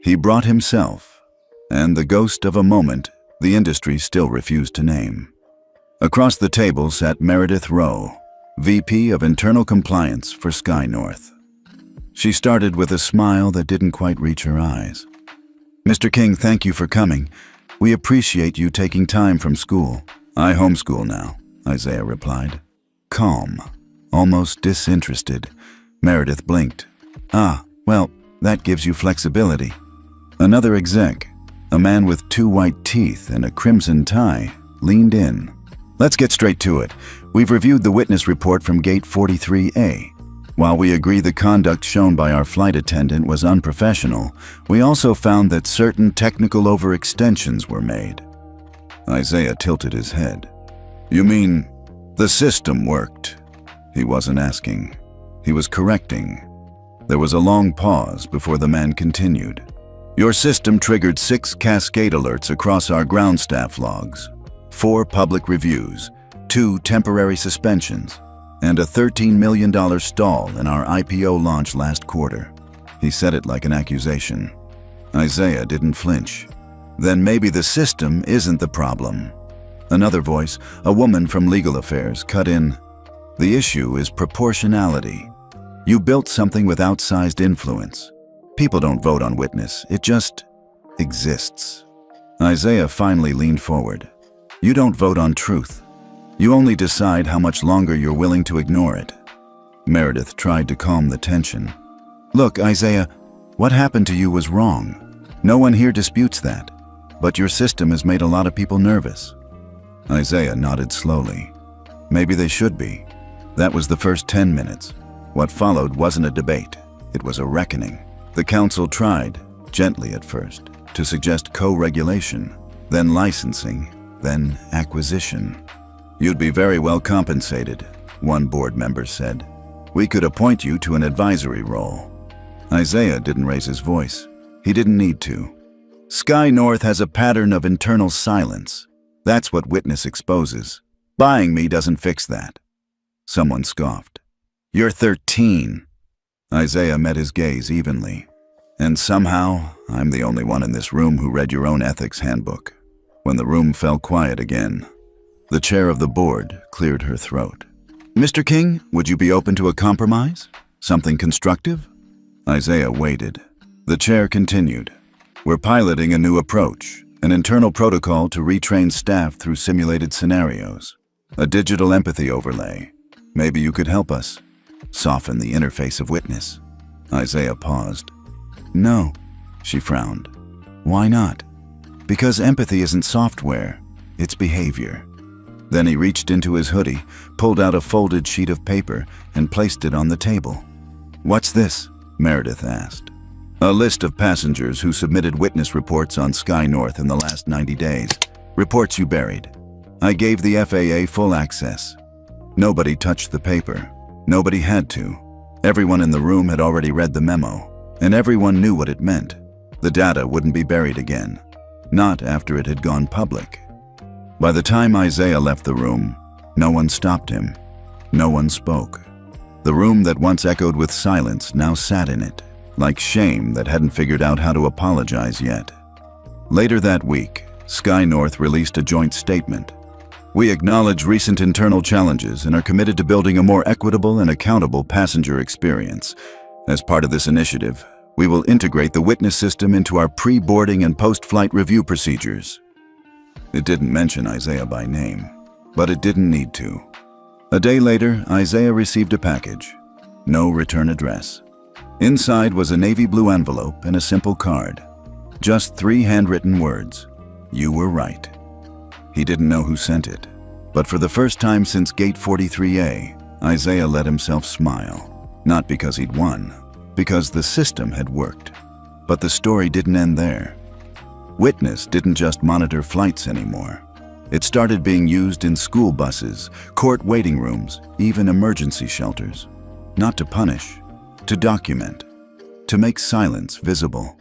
He brought himself. And the ghost of a moment the industry still refused to name. Across the table sat Meredith Rowe, VP of Internal Compliance for Sky North. She started with a smile that didn't quite reach her eyes. "Mr. King, thank you for coming. We appreciate you taking time from school." "I homeschool now," Isaiah replied. Calm, almost disinterested. Meredith blinked. "Ah, well, that gives you flexibility." Another exec, a man with 2 white teeth and a crimson tie, leaned in. "Let's get straight to it. We've reviewed the witness report from Gate 43A. While we agree the conduct shown by our flight attendant was unprofessional, we also found that certain technical overextensions were made." Isaiah tilted his head. "You mean the system worked?" He wasn't asking. He was correcting. There was a long pause before the man continued. "Your system triggered 6 cascade alerts across our ground staff logs, 4 public reviews, 2 temporary suspensions, and a $13 million stall in our IPO launch last quarter." He said it like an accusation. Isaiah didn't flinch. "Then maybe the system isn't the problem." Another voice, a woman from legal affairs, cut in. The issue is proportionality. You built something with outsized influence. People don't vote on witness, it just exists. Isaiah finally leaned forward. You don't vote on truth. You only decide how much longer you're willing to ignore it. Meredith tried to calm the tension. Look, Isaiah, what happened to you was wrong. No one here disputes that. But your system has made a lot of people nervous. Isaiah nodded slowly. Maybe they should be. That was the first 10 minutes. What followed wasn't a debate. It was a reckoning. The council tried, gently at first, to suggest co-regulation, then licensing, then acquisition. You'd be very well compensated, one board member said. We could appoint you to an advisory role. Isaiah didn't raise his voice. He didn't need to. Sky North has a pattern of internal silence. That's what witness exposes. Buying me doesn't fix that. Someone scoffed. You're 13. Isaiah met his gaze evenly. And somehow, I'm the only one in this room who read your own ethics handbook. When the room fell quiet again, the chair of the board cleared her throat. Mr. King, would you be open to a compromise? Something constructive? Isaiah waited. The chair continued. We're piloting a new approach, an internal protocol to retrain staff through simulated scenarios, a digital empathy overlay. Maybe you could help us soften the interface of witness. Isaiah paused. No, she frowned. Why not? Because empathy isn't software, it's behavior. Then he reached into his hoodie, pulled out a folded sheet of paper, and placed it on the table. What's this? Meredith asked. A list of passengers who submitted witness reports on Sky North in the last 90 days. Reports you buried. I gave the FAA full access. Nobody touched the paper. Nobody had to. Everyone in the room had already read the memo, and everyone knew what it meant. The data wouldn't be buried again. Not after it had gone public. By the time Isaiah left the room, no one stopped him. No one spoke. The room that once echoed with silence now sat in it, like shame that hadn't figured out how to apologize yet. Later that week, Sky North released a joint statement. We acknowledge recent internal challenges and are committed to building a more equitable and accountable passenger experience. As part of this initiative, we will integrate the witness system into our pre-boarding and post-flight review procedures. It didn't mention Isaiah by name, but it didn't need to. A day later, Isaiah received a package. No return address. Inside was a navy blue envelope and a simple card. Just 3 handwritten words. You were right. He didn't know who sent it, but for the first time since Gate 43A, Isaiah let himself smile. Not because he'd won, because the system had worked. But the story didn't end there. Witness didn't just monitor flights anymore. It started being used in school buses, court waiting rooms, even emergency shelters. Not to punish, to document, to make silence visible.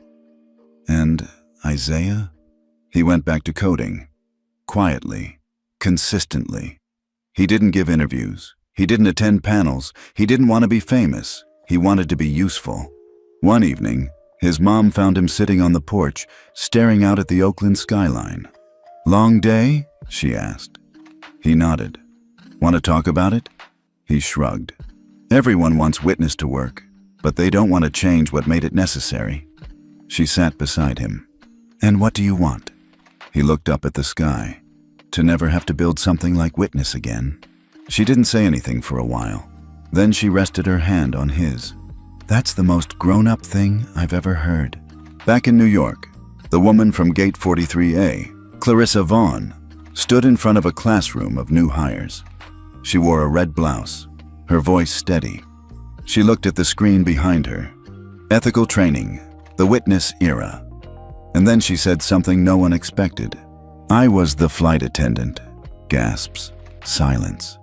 And Isaiah? He went back to coding. Quietly, consistently. He didn't give interviews. He didn't attend panels. He didn't want to be famous. He wanted to be useful. One evening, his mom found him sitting on the porch, staring out at the Oakland skyline. Long day? She asked. He nodded. Want to talk about it? He shrugged. Everyone wants witness to work, but they don't want to change what made it necessary. She sat beside him. And what do you want? He looked up at the sky. To never have to build something like witness again. She didn't say anything for a while. Then she rested her hand on his. That's the most grown-up thing I've ever heard. Back in New York, the woman from Gate 43A, Clarissa Vaughn, stood in front of a classroom of new hires. She wore a red blouse, her voice steady. She looked at the screen behind her. Ethical training, the witness era. And then she said something no one expected. I was the flight attendant. Gasps. Silence.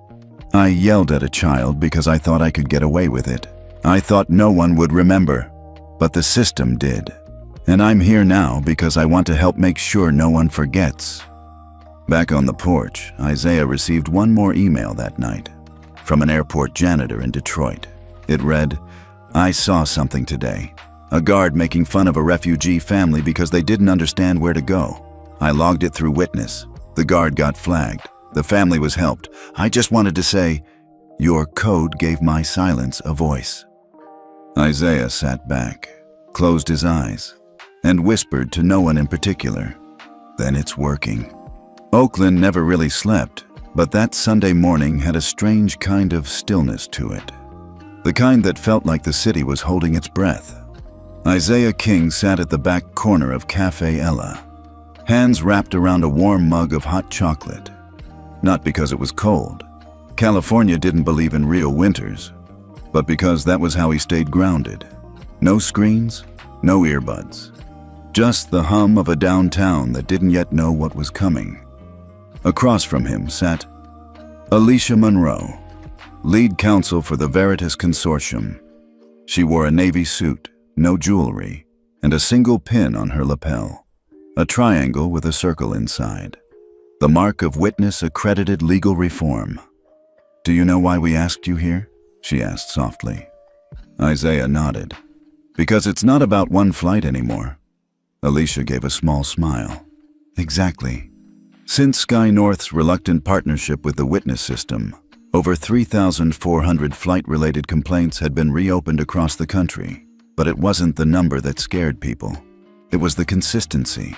I yelled at a child because I thought I could get away with it. I thought no one would remember, but the system did. And I'm here now because I want to help make sure no one forgets. Back on the porch, Isaiah received one more email that night from an airport janitor in Detroit. It read, I saw something today. A guard making fun of a refugee family because they didn't understand where to go. I logged it through Witness. The guard got flagged. The family was helped. I just wanted to say, your code gave my silence a voice. Isaiah sat back, closed his eyes, and whispered to no one in particular. Then it's working. Oakland never really slept, but that Sunday morning had a strange kind of stillness to it. The kind that felt like the city was holding its breath. Isaiah King sat at the back corner of Cafe Ella, hands wrapped around a warm mug of hot chocolate. Not because it was cold. California didn't believe in real winters, but because that was how he stayed grounded. No screens, no earbuds. Just the hum of a downtown that didn't yet know what was coming. Across from him sat Alicia Monroe, lead counsel for the Veritas Consortium. She wore a navy suit, no jewelry, and a single pin on her lapel, a triangle with a circle inside. The mark of witness-accredited legal reform. Do you know why we asked you here? She asked softly. Isaiah nodded. Because it's not about one flight anymore. Alicia gave a small smile. Exactly. Since Sky North's reluctant partnership with the witness system, over 3,400 flight-related complaints had been reopened across the country. But it wasn't the number that scared people. It was the consistency.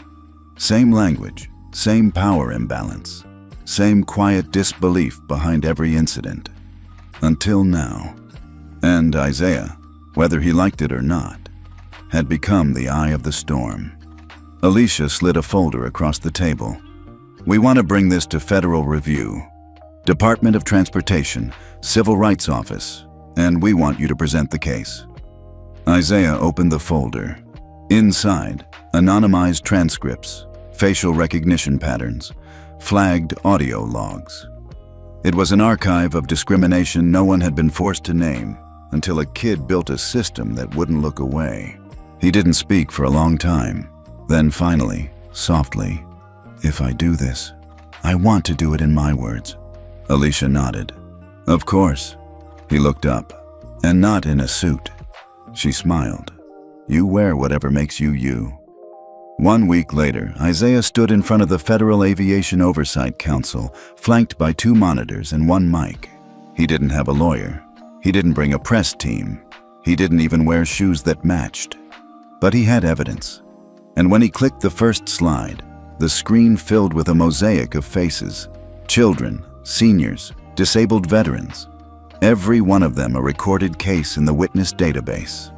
Same language, same power imbalance, same quiet disbelief behind every incident. Until now. And Isaiah, whether he liked it or not, had become the eye of the storm. Alicia slid a folder across the table. We want to bring this to federal review. Department of Transportation, Civil Rights Office, and we want you to present the case. Isaiah opened the folder. Inside, anonymized transcripts, facial recognition patterns, flagged audio logs. It was an archive of discrimination no one had been forced to name until a kid built a system that wouldn't look away. He didn't speak for a long time. Then finally, softly, if I do this, I want to do it in my words. Alicia nodded. Of course. He looked up, and not in a suit. She smiled. You wear whatever makes you you. 1 week later, Isaiah stood in front of the Federal Aviation Oversight Council, flanked by 2 monitors and 1 mic. He didn't have a lawyer. He didn't bring a press team. He didn't even wear shoes that matched. But he had evidence. And when he clicked the first slide, the screen filled with a mosaic of faces. Children, seniors, disabled veterans. Every one of them a recorded case in the witness database.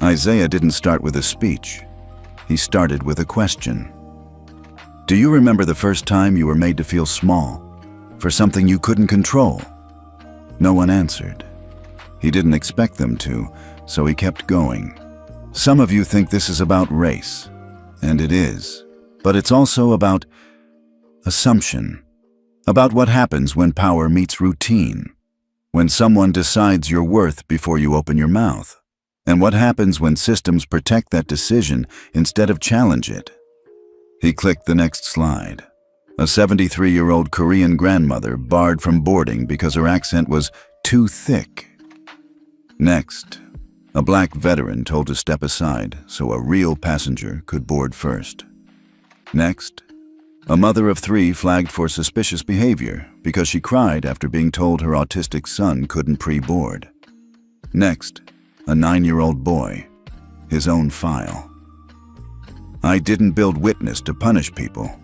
Isaiah didn't start with a speech. He started with a question. Do you remember the first time you were made to feel small for something you couldn't control? No one answered. He didn't expect them to, so he kept going. Some of you think this is about race, and it is, but it's also about assumption, about what happens when power meets routine, when someone decides your worth before you open your mouth. And what happens when systems protect that decision instead of challenge it? He clicked the next slide. A 73-year-old Korean grandmother barred from boarding because her accent was too thick. Next, a black veteran told to step aside so a real passenger could board first. Next, a mother of 3 flagged for suspicious behavior because she cried after being told her autistic son couldn't pre-board. Next, a 9-year-old boy, his own file. I didn't build witness to punish people.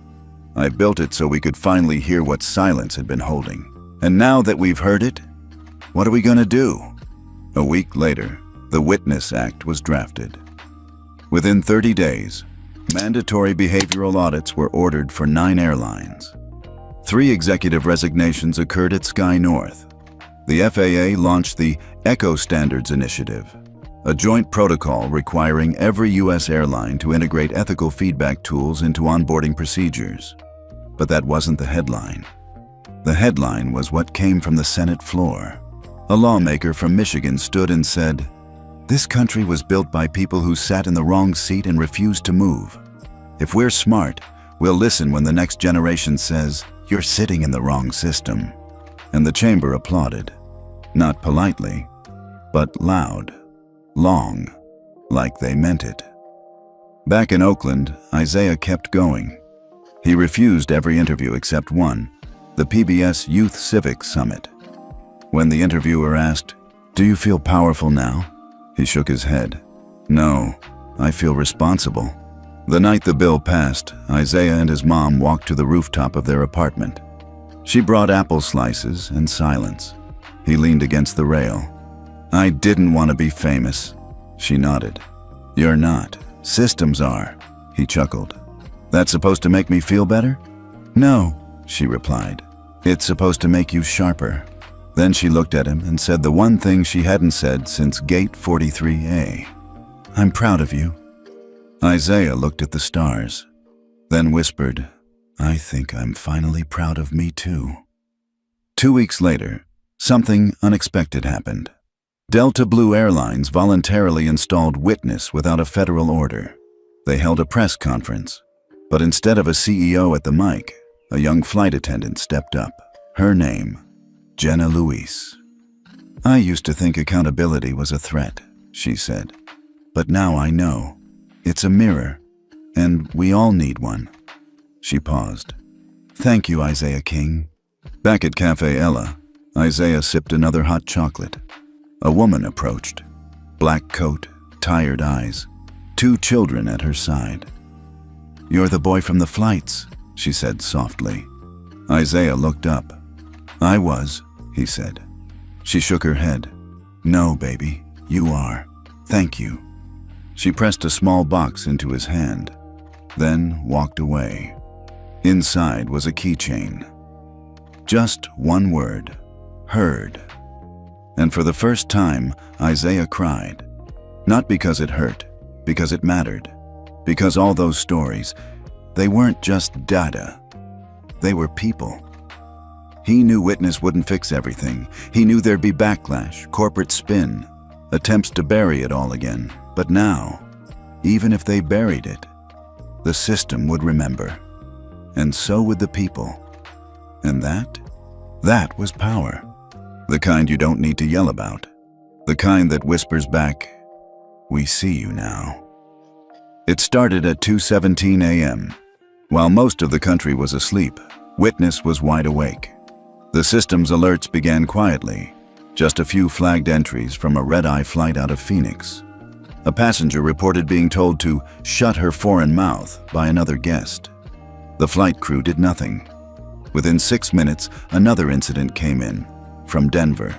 I built it so we could finally hear what silence had been holding. And now that we've heard it, what are we gonna do? A week later, the Witness Act was drafted. Within 30 days, mandatory behavioral audits were ordered for 9 airlines. 3 executive resignations occurred at Sky North. The FAA launched the Echo Standards Initiative, a joint protocol requiring every U.S. airline to integrate ethical feedback tools into onboarding procedures. But that wasn't the headline. The headline was what came from the Senate floor. A lawmaker from Michigan stood and said, "This country was built by people who sat in the wrong seat and refused to move. If we're smart, we'll listen when the next generation says, 'You're sitting in the wrong system.'" And the chamber applauded. Not politely, but loud, long, like they meant it. Back in Oakland, Isaiah kept going. He refused every interview except one, the PBS Youth Civics Summit. When the interviewer asked, "Do you feel powerful now?" he shook his head. "No, I feel responsible." The night the bill passed, Isaiah and his mom walked to the rooftop of their apartment. She brought apple slices and silence. He leaned against the rail. "I didn't want to be famous." She nodded. "You're not. Systems are." He chuckled. "That's supposed to make me feel better?" "No," she replied. "It's supposed to make you sharper." Then she looked at him and said the one thing she hadn't said since Gate 43A. "I'm proud of you." Isaiah looked at the stars, then whispered, "I think I'm finally proud of me too." 2 weeks later, something unexpected happened. Delta Blue Airlines voluntarily installed Witness without a federal order. They held a press conference, but instead of a CEO at the mic, a young flight attendant stepped up. Her name, Jenna Luis. "I used to think accountability was a threat," she said. "But now I know. It's a mirror, and we all need one." She paused. "Thank you, Isaiah King." Back at Cafe Ella, Isaiah sipped another hot chocolate. A woman approached. Black coat, tired eyes, 2 children at her side. "You're the boy from the flights," she said softly. Isaiah looked up. "I was," he said. She shook her head. "No, baby, you are. Thank you." She pressed a small box into his hand, then walked away. Inside was a keychain. Just one word, heard. And for the first time, Isaiah cried. Not because it hurt, because it mattered. Because all those stories, they weren't just data. They were people. He knew Witness wouldn't fix everything. He knew there'd be backlash, corporate spin, attempts to bury it all again. But now, even if they buried it, the system would remember. And so would the people. And that was power. The kind you don't need to yell about. The kind that whispers back, "We see you now." It started at 2:17 a.m. While most of the country was asleep, Witness was wide awake. The system's alerts began quietly, just a few flagged entries from a red-eye flight out of Phoenix. A passenger reported being told to shut her foreign mouth by another guest. The flight crew did nothing. Within 6 minutes, another incident came in, from Denver,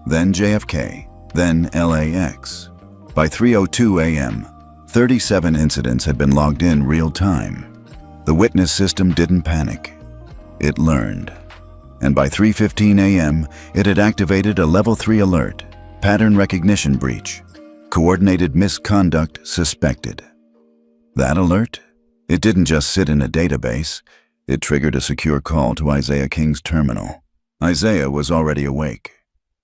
then JFK, then LAX. By 3:02 a.m., 37 incidents had been logged in real time. The Witness system didn't panic. It learned. And by 3:15 a.m., it had activated a Level 3 alert, pattern recognition breach, coordinated misconduct suspected. That alert? It didn't just sit in a database. It triggered a secure call to Isaiah King's terminal. Isaiah was already awake.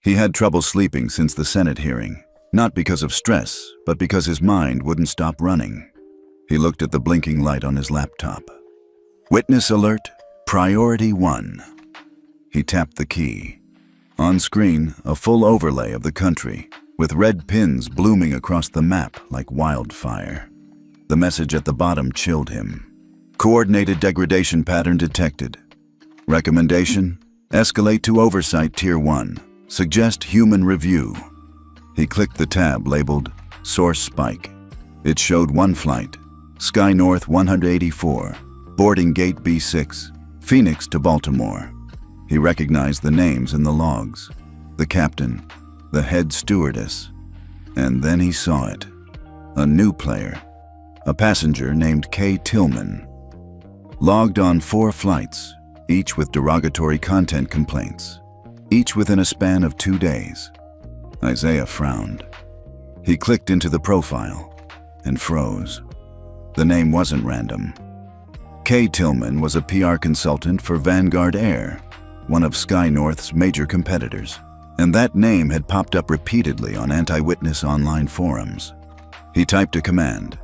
He had trouble sleeping since the Senate hearing, not because of stress, but because his mind wouldn't stop running. He looked at the blinking light on his laptop. Witness alert, priority 1. He tapped the key. On screen, a full overlay of the country, with red pins blooming across the map like wildfire. The message at the bottom chilled him. Coordinated degradation pattern detected. Recommendation: escalate to Oversight Tier 1. Suggest human review. He clicked the tab labeled Source Spike. It showed one flight, Sky North 184, boarding Gate B6, Phoenix to Baltimore. He recognized the names in the logs. The captain, the head stewardess. And then he saw it. A new player. A passenger named Kay Tillman. Logged on 4 flights, each with derogatory content complaints. Each within a span of 2 days. Isaiah frowned. He clicked into the profile and froze. The name wasn't random. Kay Tillman was a PR consultant for Vanguard Air, one of Sky North's major competitors. And that name had popped up repeatedly on anti-Witness online forums. He typed a command.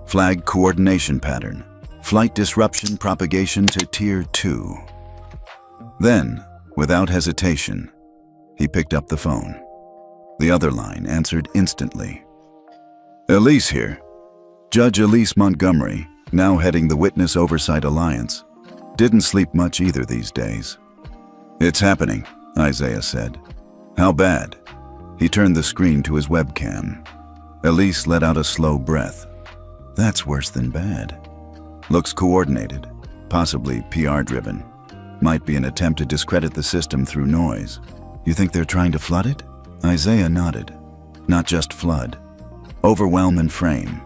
Flag coordination pattern. Flight disruption propagation to Tier 2. Then, without hesitation, he picked up the phone. The other line answered instantly. Elise here. Judge Elise Montgomery, now heading the Witness Oversight Alliance. Didn't sleep much either these days. "It's happening," Isaiah said. "How bad?" He turned the screen to his webcam. Elise let out a slow breath. "That's worse than bad. Looks coordinated, possibly PR-driven. Might be an attempt to discredit the system through noise. You think they're trying to flood it?" Isaiah nodded. "Not just flood. Overwhelm and frame.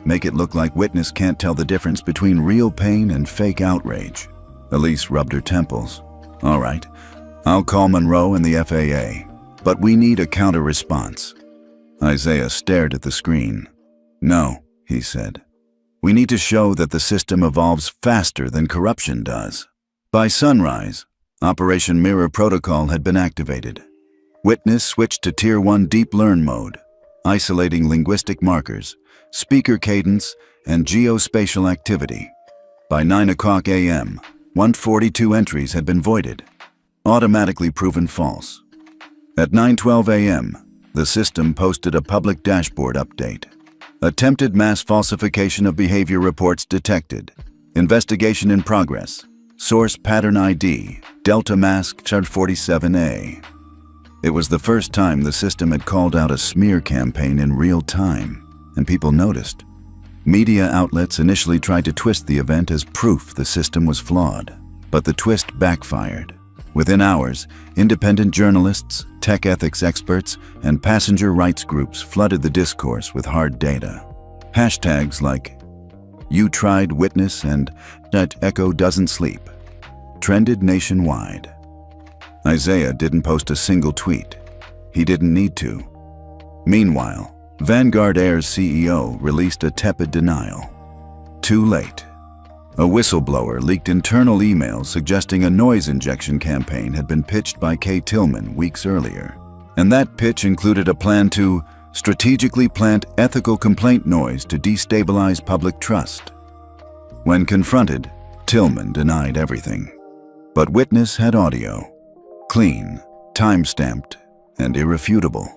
Make it look like witness can't tell the difference between real pain and fake outrage." Elise rubbed her temples. "All right, I'll call Monroe and the FAA, but we need a counter-response." Isaiah stared at the screen. "No," he said. "We need to show that the system evolves faster than corruption does." By sunrise, Operation Mirror Protocol had been activated. Witness switched to Tier 1 Deep Learn mode, isolating linguistic markers, speaker cadence, and geospatial activity. By 9 a.m., 142 entries had been voided, automatically proven false. At 9:12 a.m., the system posted a public dashboard update. Attempted mass falsification of behavior reports detected. Investigation in progress. Source pattern ID, Delta Mask Chart 47A. It was the first time the system had called out a smear campaign in real time, and people noticed. Media outlets initially tried to twist the event as proof the system was flawed, but the twist backfired. Within hours, independent journalists, tech ethics experts, and passenger rights groups flooded the discourse with hard data. Hashtags like "You tried witness" and "That echo doesn't sleep" trended nationwide. Isaiah didn't post a single tweet. He didn't need to. Meanwhile, Vanguard Air's CEO released a tepid denial. Too late. A whistleblower leaked internal emails suggesting a noise injection campaign had been pitched by Kay Tillman weeks earlier. And that pitch included a plan to strategically plant ethical complaint noise to destabilize public trust. When confronted, Tillman denied everything. But Witness had audio. Clean, time-stamped, and irrefutable.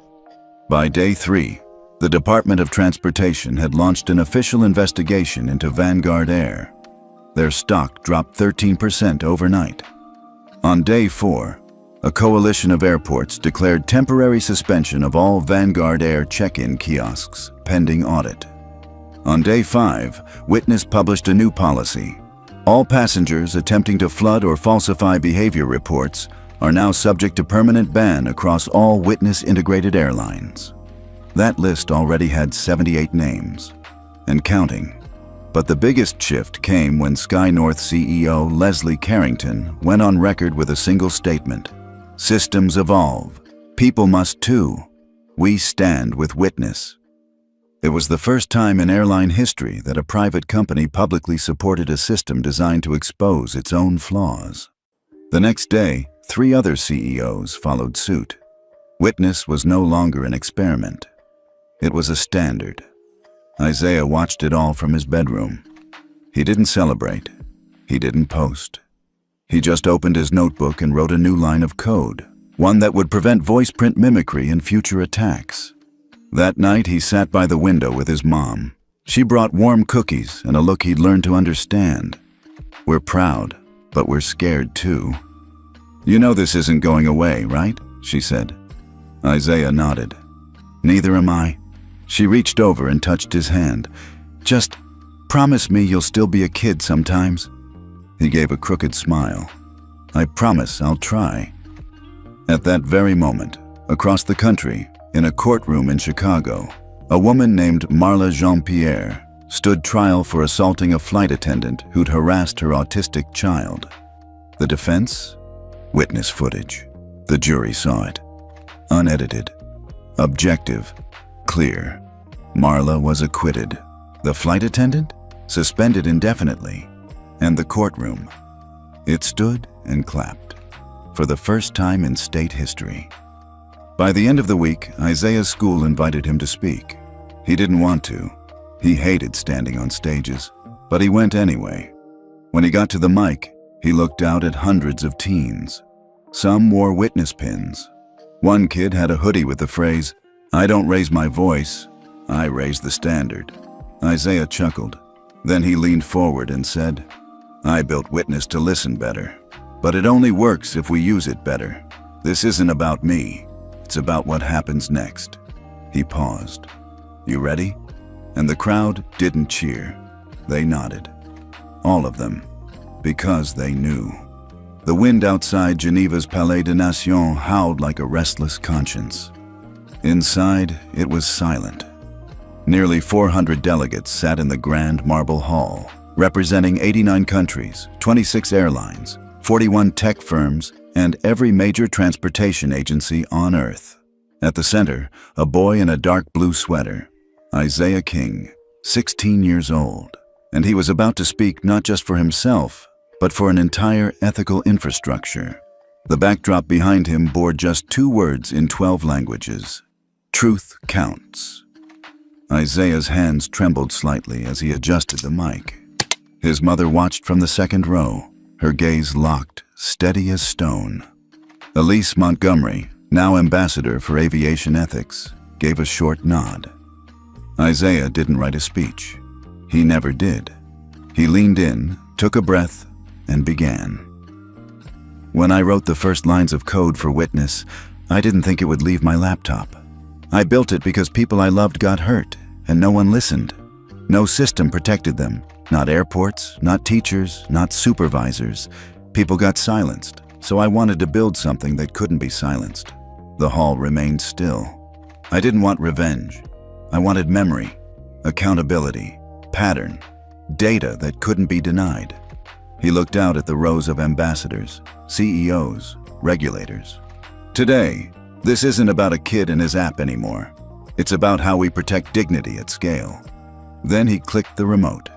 By day 3, the Department of Transportation had launched an official investigation into Vanguard Air. Their stock dropped 13% overnight. On day 4, a coalition of airports declared temporary suspension of all Vanguard Air check-in kiosks, pending audit. On day 5, Witness published a new policy. All passengers attempting to flood or falsify behavior reports are now subject to permanent ban across all Witness-integrated airlines. That list already had 78 names, and counting. But the biggest shift came when SkyNorth CEO Leslie Carrington went on record with a single statement. "Systems evolve. People must too. We stand with Witness." It was the first time in airline history that a private company publicly supported a system designed to expose its own flaws. The next day, 3 other CEOs followed suit. Witness was no longer an experiment. It was a standard. Isaiah watched it all from his bedroom. He didn't celebrate. He didn't post. He just opened his notebook and wrote a new line of code, one that would prevent voice print mimicry in future attacks. That night, he sat by the window with his mom. She brought warm cookies and a look he'd learned to understand. "We're proud, but we're scared too." "You know this isn't going away, right?" she said. Isaiah nodded. "Neither am I." She reached over and touched his hand. "Just promise me you'll still be a kid sometimes." He gave a crooked smile. "I promise I'll try." At that very moment, across the country, in a courtroom in Chicago, a woman named Marla Jean-Pierre stood trial for assaulting a flight attendant who'd harassed her autistic child. The defense? Witness footage. The jury saw it. Unedited. Objective. Clear. Marla was acquitted. The flight attendant? Suspended indefinitely. And the courtroom. It stood and clapped. For the first time in state history. By the end of the week, Isaiah's school invited him to speak. He didn't want to. He hated standing on stages, but he went anyway. When he got to the mic, he looked out at hundreds of teens. Some wore witness pins. One kid had a hoodie with the phrase, "I don't raise my voice, I raise the standard." Isaiah chuckled. Then he leaned forward and said, I built Witness to listen better, but it only works if we use it better. This isn't about me. It's about what happens next." He paused. "You ready?" And the crowd didn't cheer. They nodded. All of them. Because they knew. The wind outside Geneva's Palais des Nations howled like a restless conscience. Inside, it was silent. Nearly 400 delegates sat in the grand marble hall, representing 89 countries, 26 airlines, 41 tech firms, and every major transportation agency on Earth. At the center, a boy in a dark blue sweater, Isaiah King, 16 years old, and he was about to speak not just for himself, but for an entire ethical infrastructure. The backdrop behind him bore just 2 words in 12 languages: "Truth counts." Isaiah's hands trembled slightly as he adjusted the mic. His mother watched from the second row, her gaze locked, steady as stone. Elise Montgomery, now ambassador for aviation ethics, gave a short nod. Isaiah didn't write a speech. He never did. He leaned in, took a breath, and began. "When I wrote the first lines of code for Witness, I didn't think it would leave my laptop. I built it because people I loved got hurt, and no one listened. No system protected them. Not airports, not teachers, not supervisors. People got silenced, so I wanted to build something that couldn't be silenced." The hall remained still. "I didn't want revenge. I wanted memory, accountability, pattern, data that couldn't be denied." He looked out at the rows of ambassadors, CEOs, regulators. "Today, this isn't about a kid and his app anymore. It's about how we protect dignity at scale." Then he clicked the remote.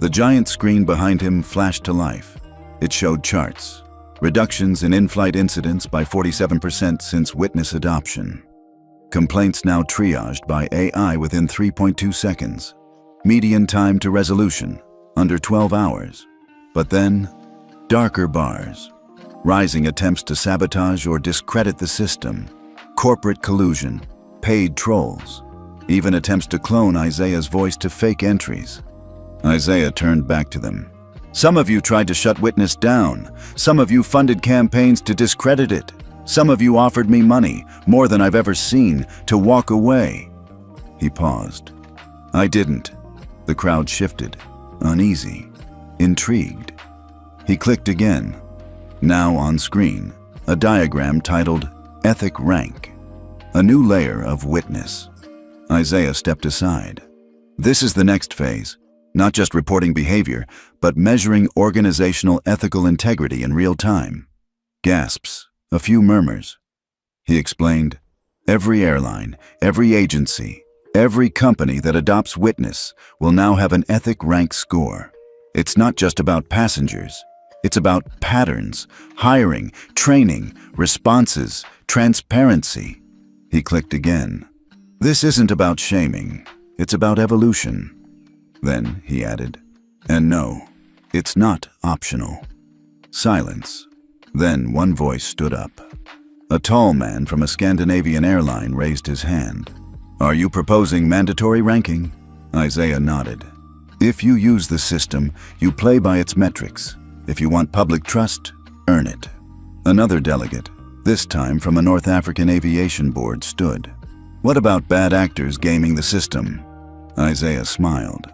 The giant screen behind him flashed to life. It showed charts. Reductions in in-flight incidents by 47% since Witness adoption. Complaints now triaged by AI within 3.2 seconds. Median time to resolution, under 12 hours. But then, darker bars. Rising attempts to sabotage or discredit the system. Corporate collusion. Paid trolls. Even attempts to clone Isaiah's voice to fake entries. Isaiah turned back to them. "Some of you tried to shut Witness down. Some of you funded campaigns to discredit it. Some of you offered me money, more than I've ever seen, to walk away." He paused. "I didn't." The crowd shifted, uneasy, intrigued. He clicked again. Now on screen, a diagram titled Ethic Rank. A new layer of Witness. Isaiah stepped aside. "This is the next phase. Not just reporting behavior, but measuring organizational ethical integrity in real time." Gasps, a few murmurs. He explained, "Every airline, every agency, every company that adopts Witness will now have an ethic rank score. It's not just about passengers. It's about patterns, hiring, training, responses, transparency." He clicked again. "This isn't about shaming. It's about evolution." Then he added, "And no, it's not optional." Silence. Then one voice stood up. A tall man from a Scandinavian airline raised his hand. "Are you proposing mandatory ranking?" Isaiah nodded. "If you use the system, you play by its metrics. If you want public trust, earn it." Another delegate, this time from a North African aviation board, stood. "What about bad actors gaming the system?" Isaiah smiled.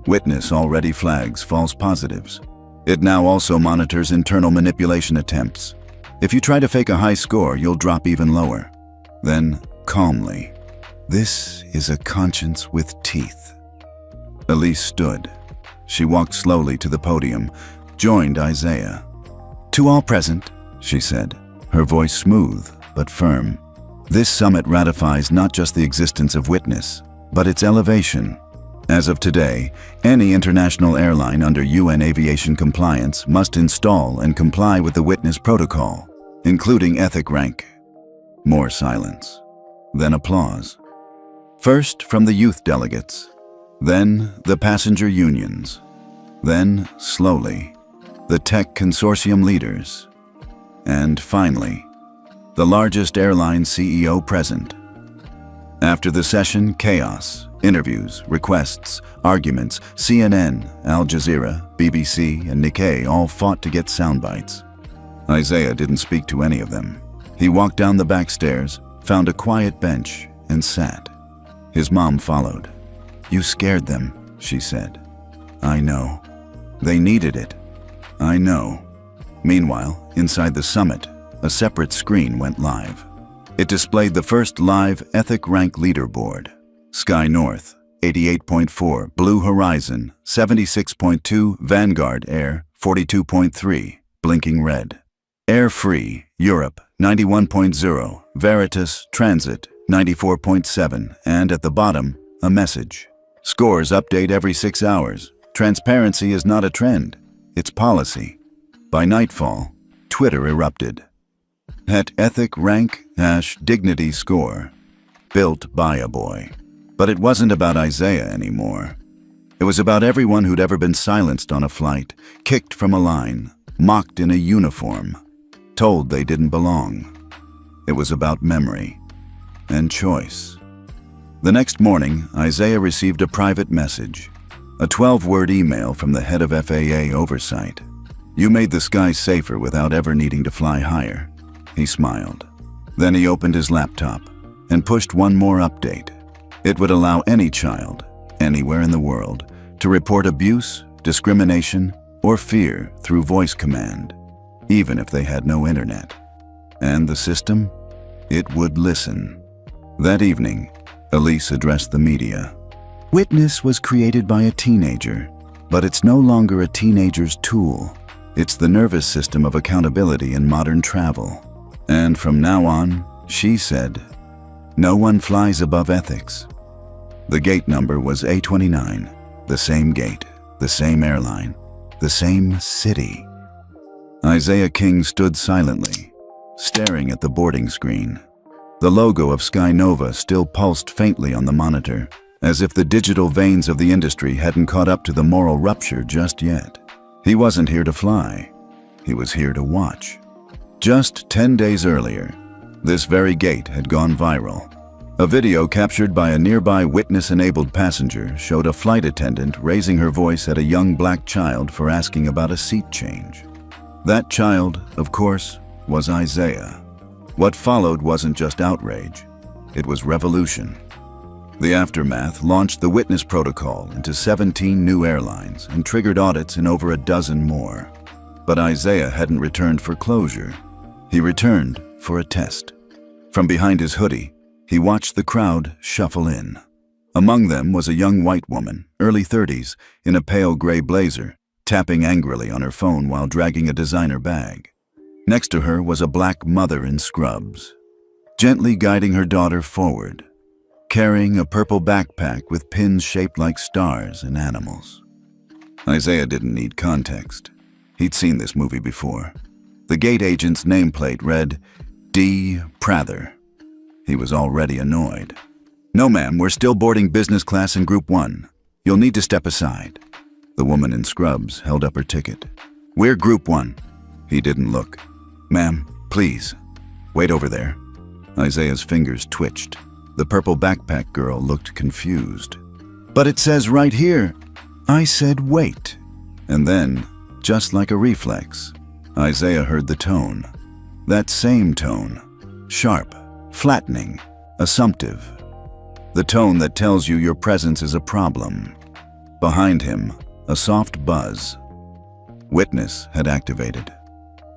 Witness already flags false positives. It now also monitors internal manipulation attempts. If you try to fake a high score, you'll drop even lower. Then, calmly, "This is a conscience with teeth." Elise stood. She walked slowly to the podium, joined Isaiah. "To all present," she said, her voice smooth but firm. "This summit ratifies not just the existence of Witness, but its elevation. As of today, any international airline under UN aviation compliance must install and comply with the Witness protocol, including ethic rank." More silence. Then applause. First from the youth delegates, then the passenger unions, then, slowly, the tech consortium leaders, and finally, the largest airline CEO present. After the session, chaos, Interviews, requests, arguments, CNN, Al Jazeera, BBC, and Nikkei all fought to get sound bites. Isaiah didn't speak to any of them. He walked down the back stairs, found a quiet bench, and sat. His mom followed. "You scared them," she said. "I know. They needed it." "I know." Meanwhile, inside the summit, a separate screen went live. It displayed the first live Ethic Rank leaderboard. Sky North, 88.4, Blue Horizon, 76.2, Vanguard Air, 42.3, blinking red. Air Free, Europe, 91.0, Veritas Transit, 94.7, and at the bottom, a message. Scores update every 6 hours. Transparency is not a trend, it's policy. By nightfall, Twitter erupted. Ethic Rank #Dignity Score. Built by a boy. But it wasn't about Isaiah anymore. It was about everyone who'd ever been silenced on a flight, kicked from a line, mocked in a uniform, told they didn't belong. It was about memory and choice. The next morning, Isaiah received a private message, a 12-word email from the head of FAA oversight. "You made the sky safer without ever needing to fly higher." He smiled. Then he opened his laptop and pushed one more update. It would allow any child, anywhere in the world, to report abuse, discrimination, or fear through voice command, even if they had no internet. And the system? It would listen. That evening, Elise addressed the media. Witness was created by a teenager, but it's no longer a teenager's tool. It's the nervous system of accountability in modern travel. And from now on, she said, no one flies above ethics. The gate number was A29, the same gate, the same airline, the same city. Isaiah King stood silently, staring at the boarding screen. The logo of Sky Nova still pulsed faintly on the monitor, as if the digital veins of the industry hadn't caught up to the moral rupture just yet. He wasn't here to fly. He was here to watch. Just 10 days earlier, this very gate had gone viral. A video captured by a nearby witness-enabled passenger showed a flight attendant raising her voice at a young black child for asking about a seat change. That child, of course, was Isaiah. What followed wasn't just outrage, it was revolution. The aftermath launched the witness protocol into 17 new airlines and triggered audits in over a dozen more. But Isaiah hadn't returned for closure. He returned for a test. From behind his hoodie, he watched the crowd shuffle in. Among them was a young white woman, early 30s, in a pale gray blazer, tapping angrily on her phone while dragging a designer bag. Next to her was a black mother in scrubs, gently guiding her daughter forward, carrying a purple backpack with pins shaped like stars and animals. Isaiah didn't need context. He'd seen this movie before. The gate agent's nameplate read, D. Prather. He was already annoyed. No, ma'am, we're still boarding business class in Group 1. You'll need to step aside. The woman in scrubs held up her ticket. We're Group 1. He didn't look. Ma'am, please, wait over there. Isaiah's fingers twitched. The purple backpack girl looked confused. But it says right here. I said wait. And then, just like a reflex, Isaiah heard the tone. That same tone. Sharp, flattening, assumptive. The tone that tells you your presence is a problem. Behind him, a soft buzz. Witness had activated.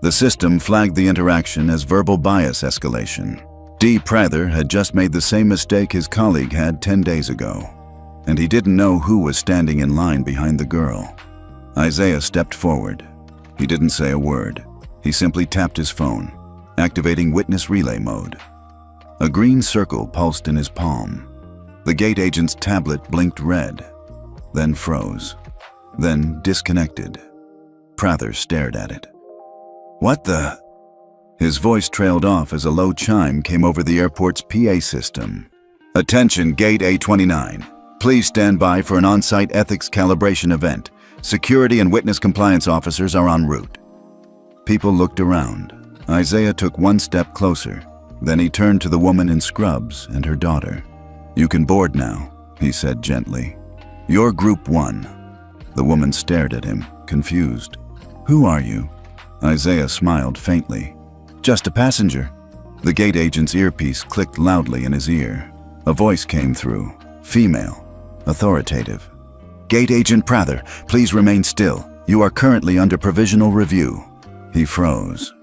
The system flagged the interaction as verbal bias escalation. D. Prather had just made the same mistake his colleague had 10 days ago, and he didn't know who was standing in line behind the girl. Isaiah stepped forward. He didn't say a word. He simply tapped his phone, activating witness relay mode. A green circle pulsed in his palm. The gate agent's tablet blinked red, then froze, then disconnected. Prather stared at it. What the? His voice trailed off as a low chime came over the airport's PA system. Attention, Gate A29. Please stand by for an on-site ethics calibration event. Security and witness compliance officers are en route. People looked around. Isaiah took one step closer. Then he turned to the woman in scrubs and her daughter. You can board now, he said gently. "You're Group 1. The woman stared at him, confused. "Who are you?" Isaiah smiled faintly. "Just a passenger." The gate agent's earpiece clicked loudly in his ear. A voice came through, female, authoritative. "Gate Agent Prather, please remain still. You are currently under provisional review." He froze.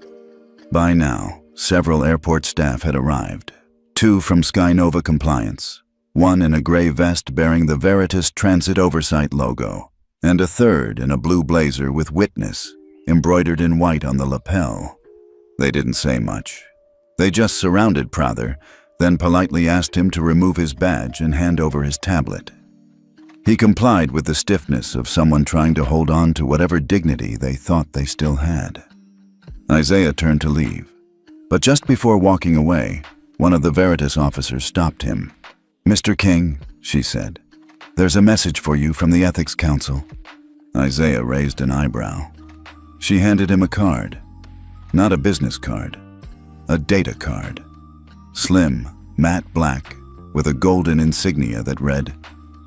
By now, several airport staff had arrived. 2 from Skynova Compliance, 1 in a gray vest bearing the Veritas Transit Oversight logo, and a 3rd in a blue blazer with Witness embroidered in white on the lapel. They didn't say much. They just surrounded Prather, then politely asked him to remove his badge and hand over his tablet. He complied with the stiffness of someone trying to hold on to whatever dignity they thought they still had. Isaiah turned to leave, but just before walking away, one of the Veritas officers stopped him. "Mr. King," she said, "there's a message for you from the Ethics Council." Isaiah raised an eyebrow. She handed him a card. Not a business card, a data card. Slim, matte black, with a golden insignia that read,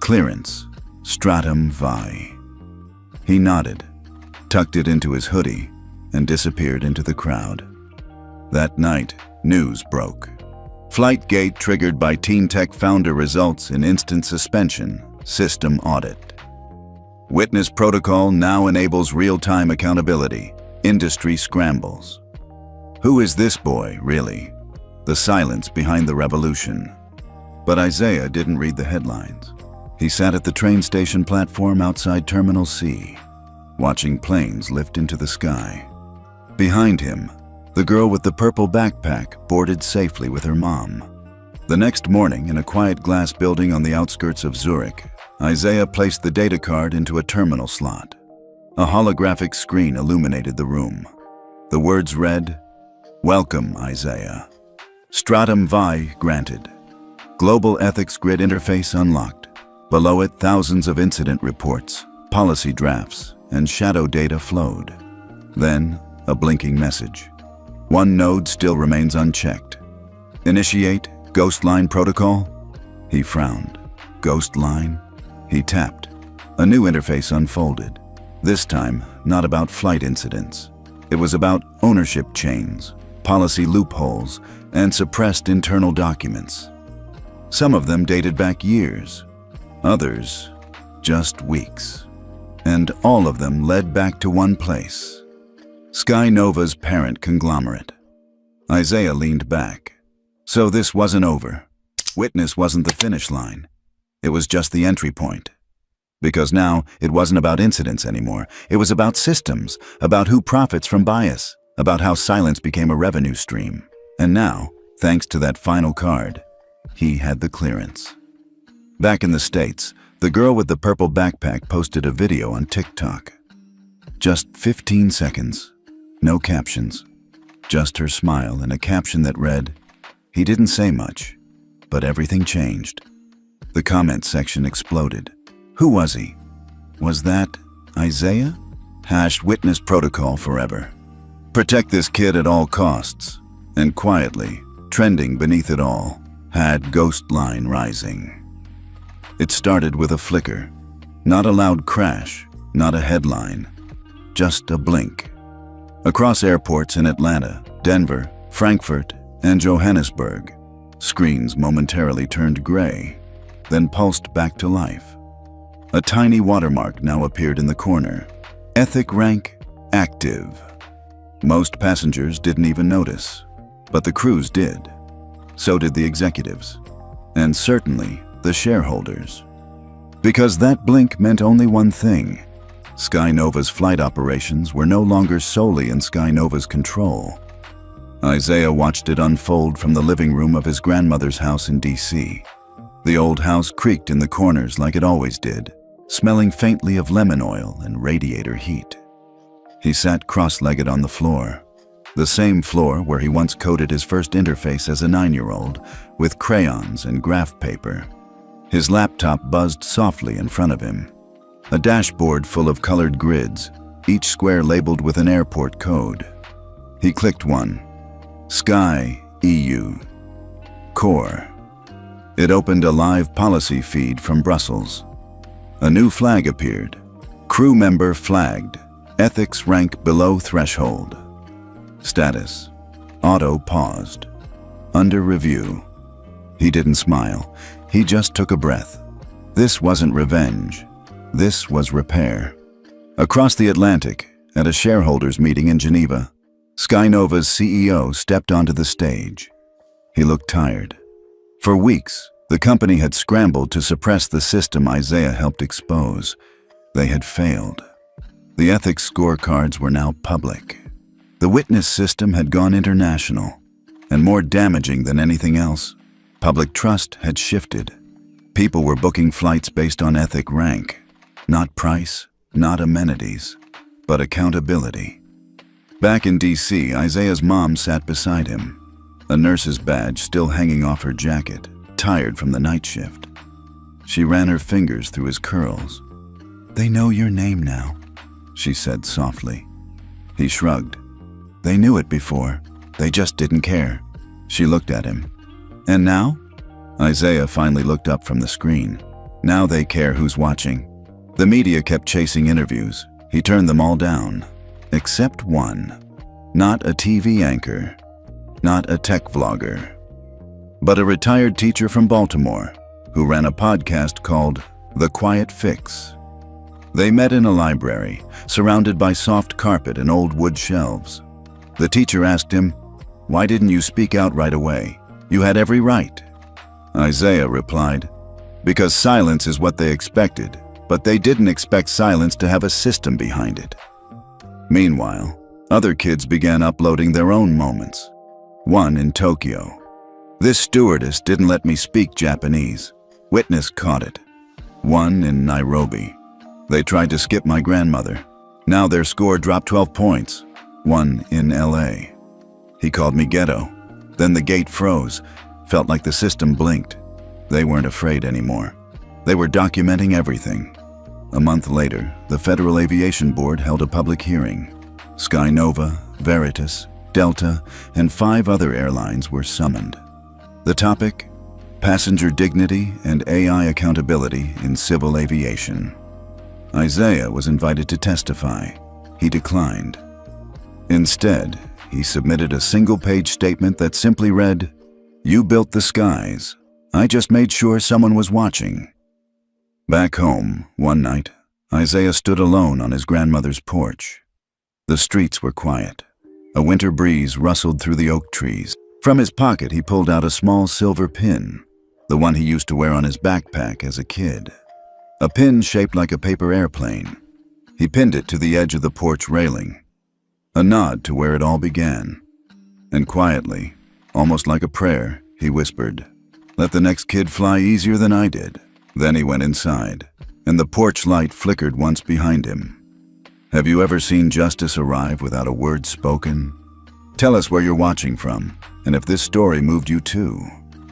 "Clearance, Stratum Vi." He nodded, tucked it into his hoodie, and disappeared into the crowd. That night, news broke. Flightgate triggered by Teen Tech founder results in instant suspension, system audit. Witness protocol now enables real-time accountability. Industry scrambles. Who is this boy, really? The silence behind the revolution. But Isaiah didn't read the headlines. He sat at the train station platform outside Terminal C, watching planes lift into the sky. Behind him, the girl with the purple backpack boarded safely with her mom. The next morning, in a quiet glass building on the outskirts of Zurich, Isaiah placed the data card into a terminal slot. A holographic screen illuminated the room. The words read, "Welcome, Isaiah. Stratum Vi granted. Global Ethics Grid interface unlocked. Below it, thousands of incident reports, policy drafts, and shadow data flowed." Then, a blinking message. "One node still remains unchecked. Initiate Ghost Line Protocol?" He frowned. Ghost Line? He tapped. A new interface unfolded. This time, not about flight incidents. It was about ownership chains, policy loopholes, and suppressed internal documents. Some of them dated back years, others just weeks. And all of them led back to one place: Skynova's parent conglomerate. Isaiah leaned back. So this wasn't over. Witness wasn't the finish line. It was just the entry point. Because now, it wasn't about incidents anymore. It was about systems, about who profits from bias, about how silence became a revenue stream. And now, thanks to that final card, he had the clearance. Back in the States, the girl with the purple backpack posted a video on TikTok. Just 15 seconds. No captions. Just her smile and a caption that read, "He didn't say much, but everything changed." The comment section exploded. Who was he? Was that Isaiah? #Witness Protocol forever. Protect this kid at all costs. And quietly, trending beneath it all, had Ghost Line rising. It started with a flicker. Not a loud crash, not a headline. Just a blink. Across airports in Atlanta, Denver, Frankfurt, and Johannesburg, screens momentarily turned gray, then pulsed back to life. A tiny watermark now appeared in the corner. Ethic rank active. Most passengers didn't even notice, but the crews did. So did the executives, and certainly the shareholders. Because that blink meant only one thing. Skynova's flight operations were no longer solely in Skynova's control. Isaiah watched it unfold from the living room of his grandmother's house in DC. The old house creaked in the corners like it always did, smelling faintly of lemon oil and radiator heat. He sat cross-legged on the floor, the same floor where he once coded his first interface as a 9-year-old with crayons and graph paper. His laptop buzzed softly in front of him. A dashboard full of colored grids, each square labeled with an airport code. He clicked one. Sky EU. Core. It opened a live policy feed from Brussels. A new flag appeared. Crew member flagged. Ethics rank below threshold. Status. Auto paused. Under review. He didn't smile. He just took a breath. This wasn't revenge. This was repair. Across the Atlantic, at a shareholders meeting in Geneva, Skynova's CEO stepped onto the stage. He looked tired. For weeks, the company had scrambled to suppress the system Isaiah helped expose. They had failed. The ethics scorecards were now public. The witness system had gone international, and more damaging than anything else, public trust had shifted. People were booking flights based on ethic rank, not price, not amenities, but accountability. Back in D.C., Isaiah's mom sat beside him, a nurse's badge still hanging off her jacket, tired from the night shift. She ran her fingers through his curls. "They know your name now," she said softly. He shrugged. "They knew it before. They just didn't care." She looked at him. "And now?" Isaiah finally looked up from the screen. "Now they care who's watching." The media kept chasing interviews. He turned them all down, except one. Not a TV anchor, not a tech vlogger, but a retired teacher from Baltimore who ran a podcast called The Quiet Fix. They met in a library, surrounded by soft carpet and old wood shelves. The teacher asked him, "Why didn't you speak out right away? You had every right." Isaiah replied, "Because silence is what they expected, but they didn't expect silence to have a system behind it." Meanwhile, other kids began uploading their own moments. One in Tokyo. "This stewardess didn't let me speak Japanese. Witness caught it." One in Nairobi. "They tried to skip my grandmother. Now their score dropped 12 points. One in LA. He called me ghetto. Then the gate froze. Felt like the system blinked. They weren't afraid anymore. They were documenting everything. A month later, the Federal Aviation Board held a public hearing. Skynova, Veritas, Delta, and 5 other airlines were summoned. The topic? Passenger dignity and AI accountability in civil aviation. Isaiah was invited to testify. He declined. Instead, he submitted a single-page statement that simply read, "You built the skies. I just made sure someone was watching." Back home, one night, Isaiah stood alone on his grandmother's porch. The streets were quiet. A winter breeze rustled through the oak trees. From his pocket, he pulled out a small silver pin, the one he used to wear on his backpack as a kid. A pin shaped like a paper airplane. He pinned it to the edge of the porch railing, a nod to where it all began. And quietly, almost like a prayer, he whispered, "Let the next kid fly easier than I did." Then he went inside, and the porch light flickered once behind him. Have you ever seen justice arrive without a word spoken? Tell us where you're watching from, and if this story moved you too.